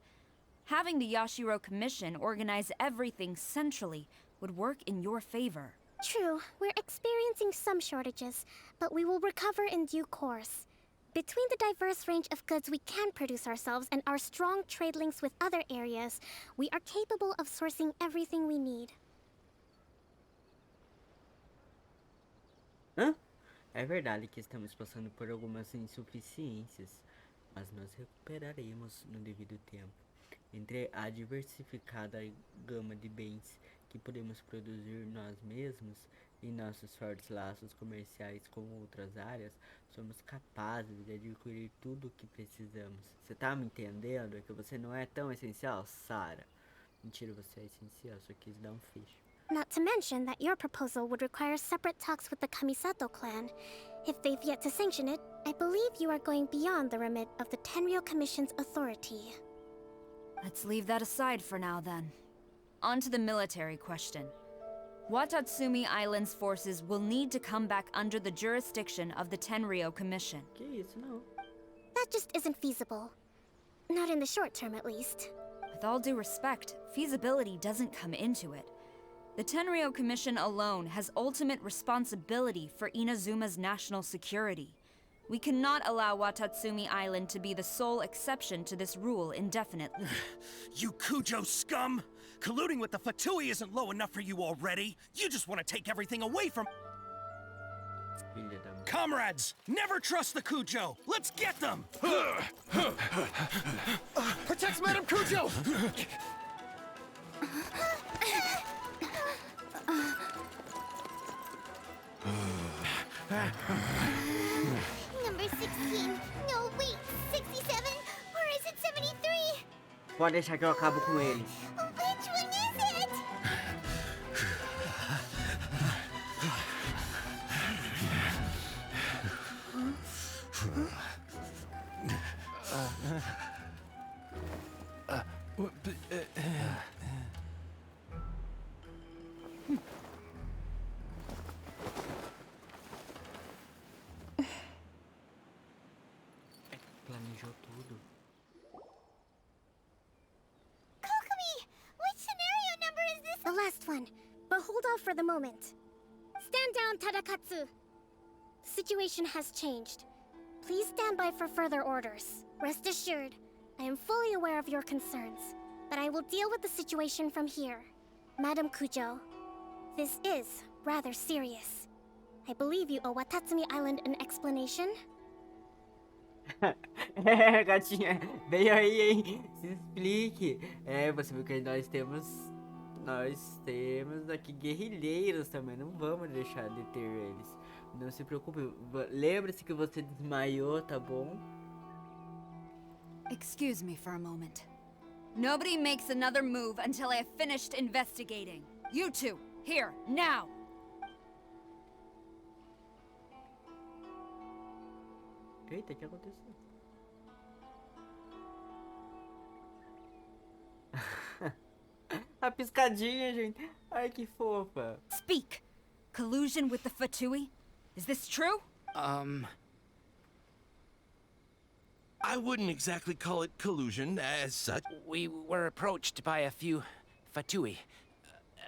Having the Yashiro Commission organize everything centrally would work in your favor. True, we're experiencing some shortages, but we will recover in due course. Between the diverse range of goods we can produce ourselves and our strong trade links with other areas, we are capable of sourcing everything we need. Hã? É verdade que estamos passando por algumas insuficiências, mas nós recuperaremos no devido tempo. Entre a diversificada gama de bens que podemos produzir nós mesmos e nossos fortes laços comerciais com outras áreas, somos capazes de adquirir tudo o que precisamos. Você tá me entendendo? É que você não é tão essencial, Sarah. Mentira, você é essencial, só quis dar um fecho. Not to mention that your proposal would require separate talks with the Kamisato clan. If they've yet to sanction it, I believe you are going beyond the remit of the Tenryou Commission's authority. Let's leave that aside for now, then. On to the military question. Watatsumi Island's forces will need to come back under the jurisdiction of the Tenryou Commission. Que isso, não? That just isn't feasible. Not in the short term, at least. With all due respect, feasibility doesn't come into it. The Tenryou Commission alone has ultimate responsibility for Inazuma's national security. We cannot allow Watatsumi Island to be the sole exception to this rule indefinitely. You Kujo scum! Colluding with the Fatui isn't low enough for you already. You just want to take everything away from... Comrades, never trust the Kujo! Let's get them! Protect Madame Kujo! Number 16. No, wait. 67? Or is it 73? Pode deixar que eu acabo com eles. Which one is it? Planejou tudo. Kokomi! Which scenario number is this? The last one, but hold off for the moment. Stand down, Tadakatsu. The situation has changed. Please stand by for further orders. Rest assured, I am fully aware of your concerns, but I will deal with the situation from here. Madam Kujo, this is rather serious. I believe you owe Watatsumi Island an explanation. É, gatinha, vem aí, hein? Se explique. É, você viu que nós temos aqui guerrilheiros também. Não vamos deixar de ter eles. Não se preocupe. Lembre-se que você desmaiou, tá bom? Excuse me for a moment. Nobody makes another move until I have finished investigating. You two, here, now! Eita, o que aconteceu? A piscadinha, gente. Ai, que fofa. Speak! Collusion with the Fatui? Is this true? I wouldn't exactly call it collusion as such. We were approached by a few Fatui.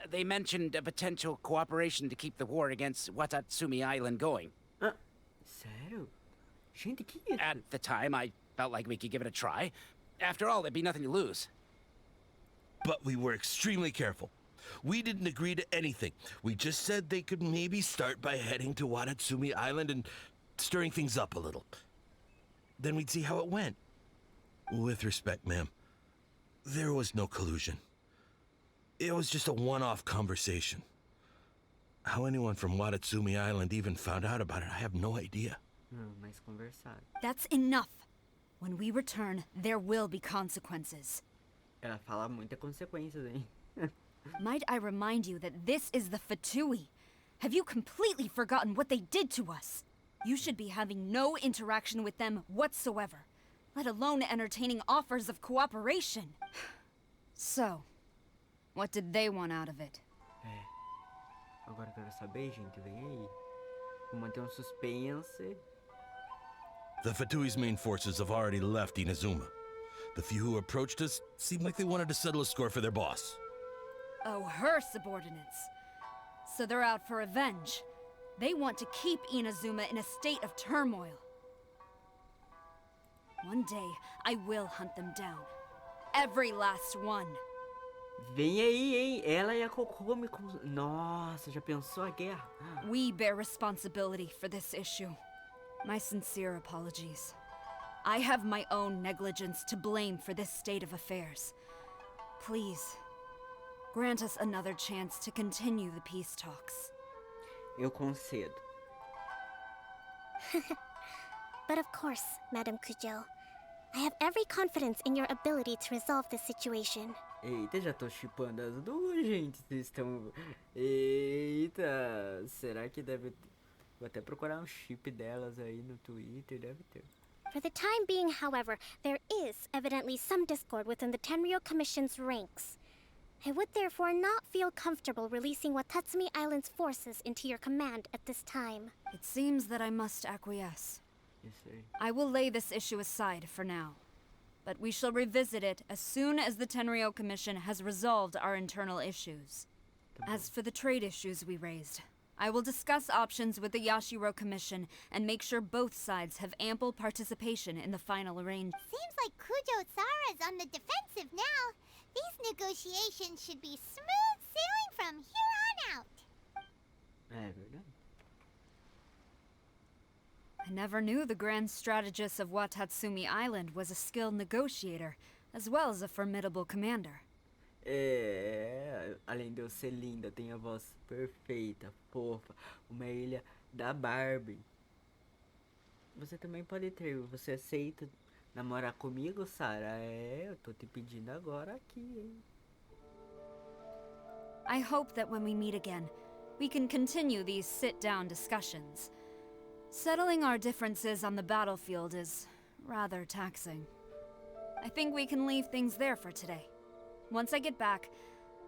They mentioned a potential cooperation to keep the war against Watatsumi Island going. Sério? Gente, que isso? At the time, I felt like we could give it a try. After all, there'd be nothing to lose. But we were extremely careful. We didn't agree to anything. We just said they could maybe start by heading to Watatsumi Island and stirring things up a little. Then we'd see how it went. With respect, ma'am, there was no collusion. It was just a one-off conversation. How anyone from Watatsumi Island even found out about it, I have no idea. Mais conversado. That's enough. When we return, there will be consequences. Ela fala muita consequências, hein? Might I remind you that this is the Fatui? Have you completely forgotten what they did to us? You should be having no interaction with them whatsoever, let alone entertaining offers of cooperation. So, what did they want out of it? Agora eu quero saber, gente, vem aí. Vou manter suspense. The Fatui's main forces have already left Inazuma. The few who approached us seemed like they wanted to settle a score for their boss. Oh, her subordinates. So they're out for revenge. They want to keep Inazuma in a state of turmoil. One day, I will hunt them down. Every last one. Vem aí, hein? Ela e a Kokomi com... Nossa, já pensou a guerra? We bear responsibility for this issue. My sincere apologies. I have my own negligence to blame for this state of affairs. Please, grant us another chance to continue the peace talks. Eu concedo. But of course, Madam Kujo. I have every confidence in your ability to resolve this situation. Eita, já tô shippando as duas, gente. Vocês estão... Eita, será que deve... Vou até procurar chip delas aí no Twitter, deve ter. For the time being, however, there is evidently some discord within the Tenryou Commission's ranks. I would therefore not feel comfortable releasing Watatsumi Island's forces into your command at this time. It seems that I must acquiesce. Yes, sir. I will lay this issue aside for now. But we shall revisit it as soon as the Tenryou Commission has resolved our internal issues. As for the trade issues we raised, I will discuss options with the Yashiro Commission and make sure both sides have ample participation in the final arrangement. Seems like Kujo Sara's on the defensive now. These negotiations should be smooth sailing from here on out. É verdade. I never knew the grand strategist of Watatsumi Island was a skilled negotiator, as well as a formidable commander. É, além de eu ser linda, tem a voz perfeita, fofa, uma ilha da Barbie. Você também pode ter, você aceita namorar comigo, Sarah? É, eu tô te pedindo agora aqui, hein? I hope that when we meet again, we can continue these sit-down discussions. Settling our differences on the battlefield is rather taxing. I think we can leave things there for today. Once I get back,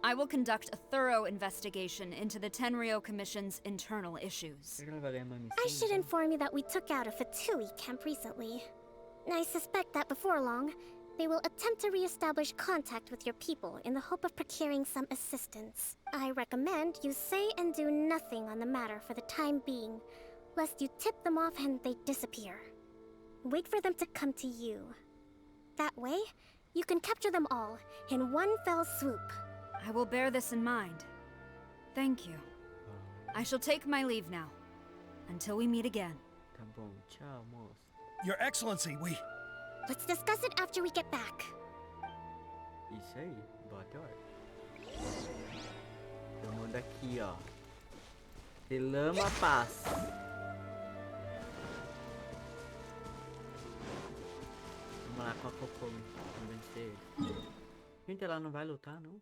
I will conduct a thorough investigation into the Tenryou Commission's internal issues. I should inform you that we took out a Fatui camp recently. I suspect that before long, they will attempt to re-establish contact with your people in the hope of procuring some assistance. I recommend you say and do nothing on the matter for the time being, lest you tip them off and they disappear. Wait for them to come to you. That way, you can capture them all in one fell swoop. I will bear this in mind. Thank you. I shall take my leave now. Until we meet again. Tá bom, tchau, moço. Your Excellency, we... Let's discuss it after we get back. Isso aí, boa tarde. Eu mando aqui, ó. Selama a paz. lá com a Kokomi. Convencer ele. Gente, ela não vai lutar, não?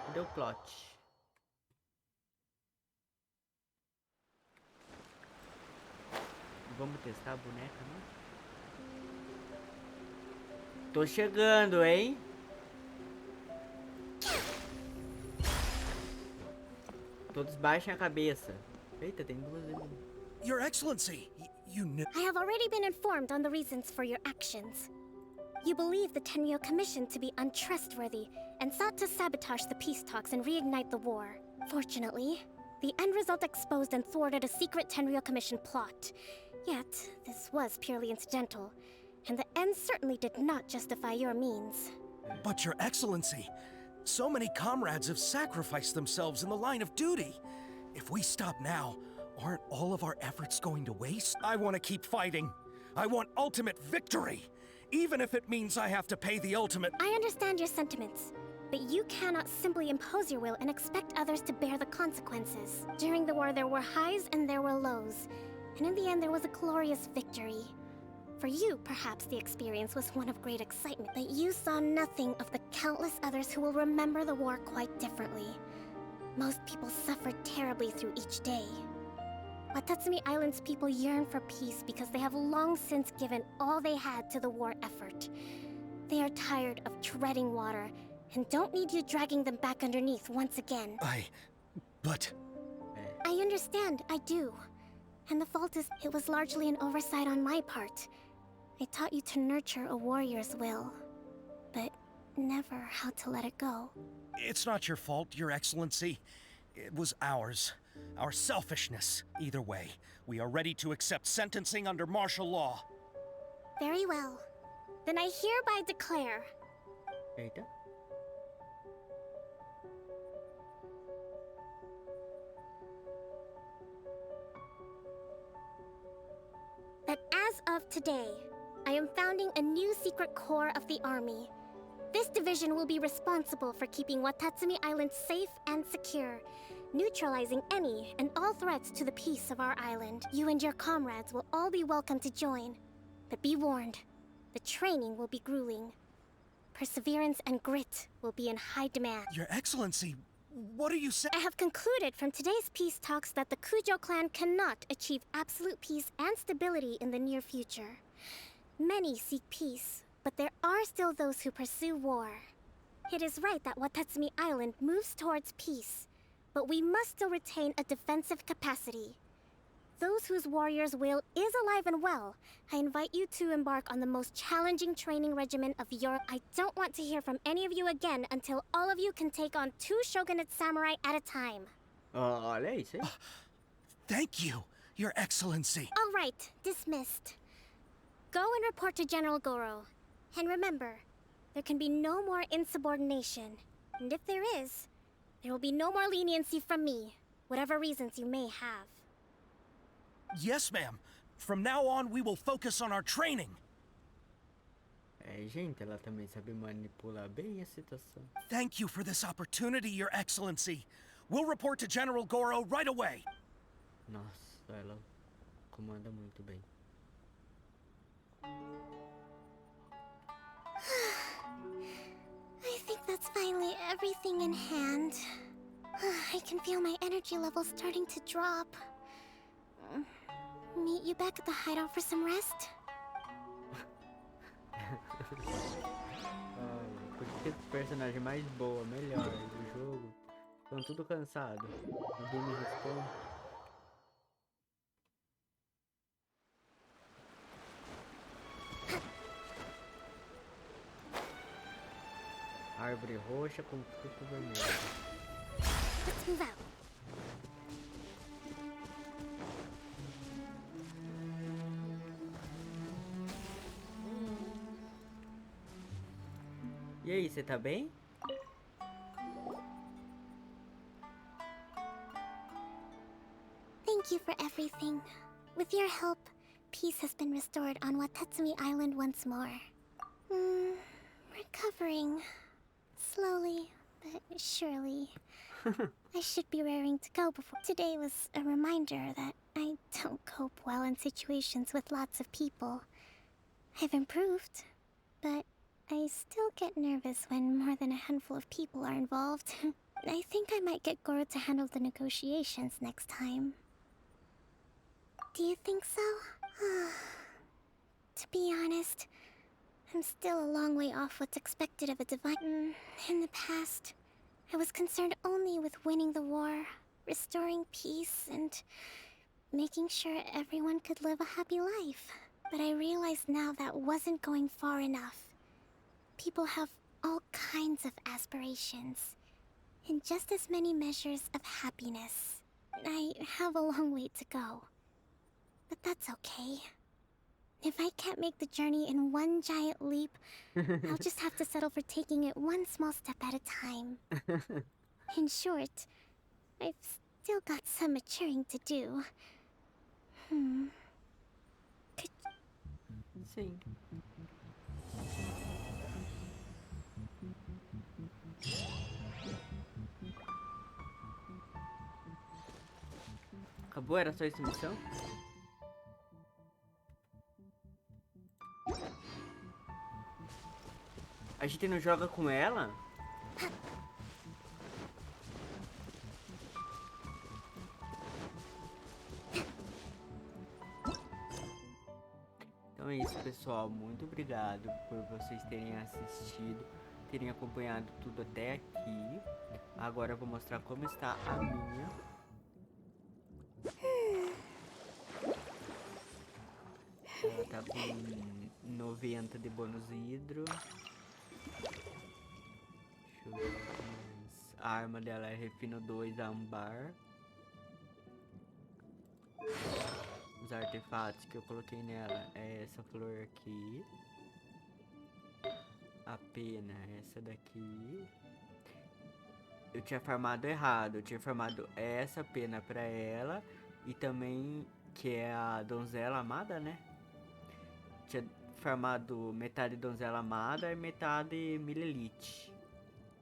Cadê o plot? Vamos testar a boneca, né? Tô chegando, hein? Todos baixem a cabeça. Eita, tem duas ali. Your Excellency, you knew. I have already been informed on the reasons for your actions. You believe the Tenryou Commission to be untrustworthy and sought to sabotage the peace talks and reignite the war. Fortunately, the end result exposed and thwarted a secret Tenryou Commission plot. Yet, this was purely incidental, and the end certainly did not justify your means. But Your Excellency, so many comrades have sacrificed themselves in the line of duty. If we stop now, aren't all of our efforts going to waste? I want to keep fighting. I want ultimate victory, even if it means I have to pay the ultimate. I understand your sentiments, but you cannot simply impose your will and expect others to bear the consequences. During the war, there were highs and there were lows, and in the end, there was a glorious victory. For you, perhaps the experience was one of great excitement, but you saw nothing of the countless others who will remember the war quite differently. Most people suffered terribly through each day. Watatsumi Island's people yearn for peace because they have long since given all they had to the war effort. They are tired of treading water and don't need you dragging them back underneath once again. But... I understand, I do. And the fault is, it was largely an oversight on my part. I taught you to nurture a warrior's will, but never how to let it go. It's not your fault, Your Excellency. It was ours. Our selfishness. Either way, we are ready to accept sentencing under martial law. Very well. Then I hereby declare... Eita. That as of today, I am founding a new secret corps of the army. This division will be responsible for keeping Watatsumi Island safe and secure, neutralizing any and all threats to the peace of our island. You and your comrades will all be welcome to join. But be warned, the training will be grueling. Perseverance and grit will be in high demand. Your Excellency, what are you saying? I have concluded from today's peace talks that the Kujo clan cannot achieve absolute peace and stability in the near future. Many seek peace, but there are still those who pursue war. It is right that Watatsumi Island moves towards peace, but we must still retain a defensive capacity. Those whose warrior's will is alive and well, I invite you to embark on the most challenging training regimen of Europe. I don't want to hear from any of you again until all of you can take on 2 shogunate samurai at a time. Olha isso aí. Thank you, Your Excellency. All right, dismissed. Go and report to General Goro. And remember, there can be no more insubordination. And if there is, there will be no more leniency from me, whatever reasons you may have. Yes, ma'am. From now on, we will focus on our training. Gente, ela também sabe manipular bem a situação. Thank you for this opportunity, Your Excellency. We'll report to General Goro right away. Nossa, ela comanda muito bem. I think that's finally everything in hand. I can feel my energy levels starting to drop. Meet you back at the hideout for some rest? Por que personagem mais boa, melhor do jogo? Estão tudo cansado. Ninguém me responde. Árvore roxa com fruto vermelho. Let's move out. E aí, você tá bem? Thank you for everything. With your help, peace has been restored on Watatsumi Island once more. Recovering. Slowly, but surely. I should be raring to go before. Today was a reminder that I don't cope well in situations with lots of people. I've improved, but I still get nervous when more than a handful of people are involved. I think I might get Goro to handle the negotiations next time. Do you think so? To be honest, I'm still a long way off what's expected of a divine. In the past, I was concerned only with winning the war, restoring peace, and making sure everyone could live a happy life. But I realize now that wasn't going far enough. People have all kinds of aspirations, and just as many measures of happiness. I have a long way to go, but that's okay. If I can't make the journey in one giant leap, I'll just have to settle for taking it one small step at a time. In short, I've still got some maturing to do. Sim. Acabou? Era só essa missão? A gente não joga com ela? Então é isso, pessoal. Muito obrigado por vocês terem assistido, terem acompanhado tudo até aqui. Agora eu vou mostrar como está a minha. Ela tá com 90 de bônus hidro. Deixa eu ver mais. A arma dela é refino 2 ambar. Os artefatos que eu coloquei nela é essa flor aqui. A pena é essa daqui. Eu tinha farmado errado. Eu tinha farmado essa pena pra ela. E também, que é a donzela amada, né? Tinha farmado metade donzela amada e metade milelite.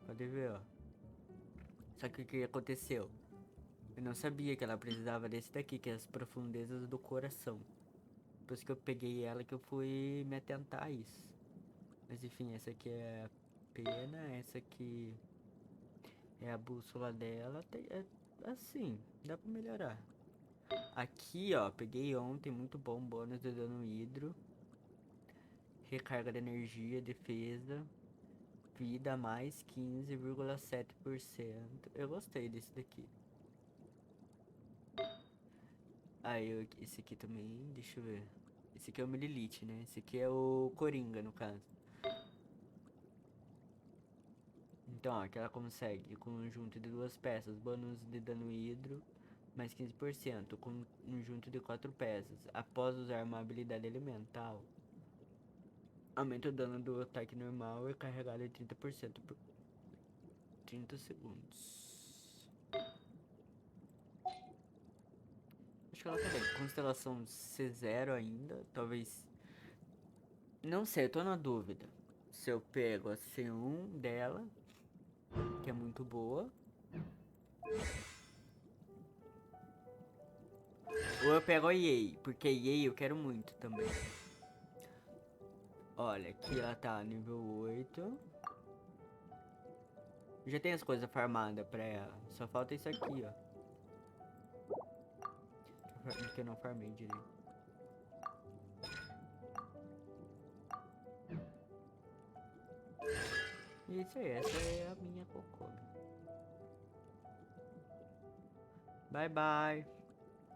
Pode ver, ó. Só que o que aconteceu? Eu não sabia que ela precisava desse daqui, que é as profundezas do coração. Por isso que eu peguei ela, que eu fui me atentar a isso. Mas enfim, essa aqui é a pena, essa aqui é a bússola dela. É assim, dá pra melhorar. Aqui, ó, peguei ontem, muito bom, bônus de dano hidro. Recarga de energia, defesa. Vida mais 15,7%. Eu gostei desse daqui. Aí, esse aqui também, deixa eu ver. Esse aqui é o Mililite, né? Esse aqui é o Coringa, no caso. Então, ó, que ela consegue conjunto de 2 peças, bônus de dano hidro, mais 15%, conjunto de 4 peças. Após usar uma habilidade elemental, aumenta o dano do ataque normal e carregado em 30% por 30 segundos. Acho que ela tá bem. Constelação C0 ainda, talvez. Não sei, eu tô na dúvida. Se eu pego a C1 dela, que é muito boa. Ou eu pego a EA, porque a EA eu quero muito também. Olha, aqui ela tá nível 8. Já tem as coisas farmadas pra ela. Só falta isso aqui, ó. Que eu não farmei direito. Isso aí, essa é a minha Kokomi. Bye bye.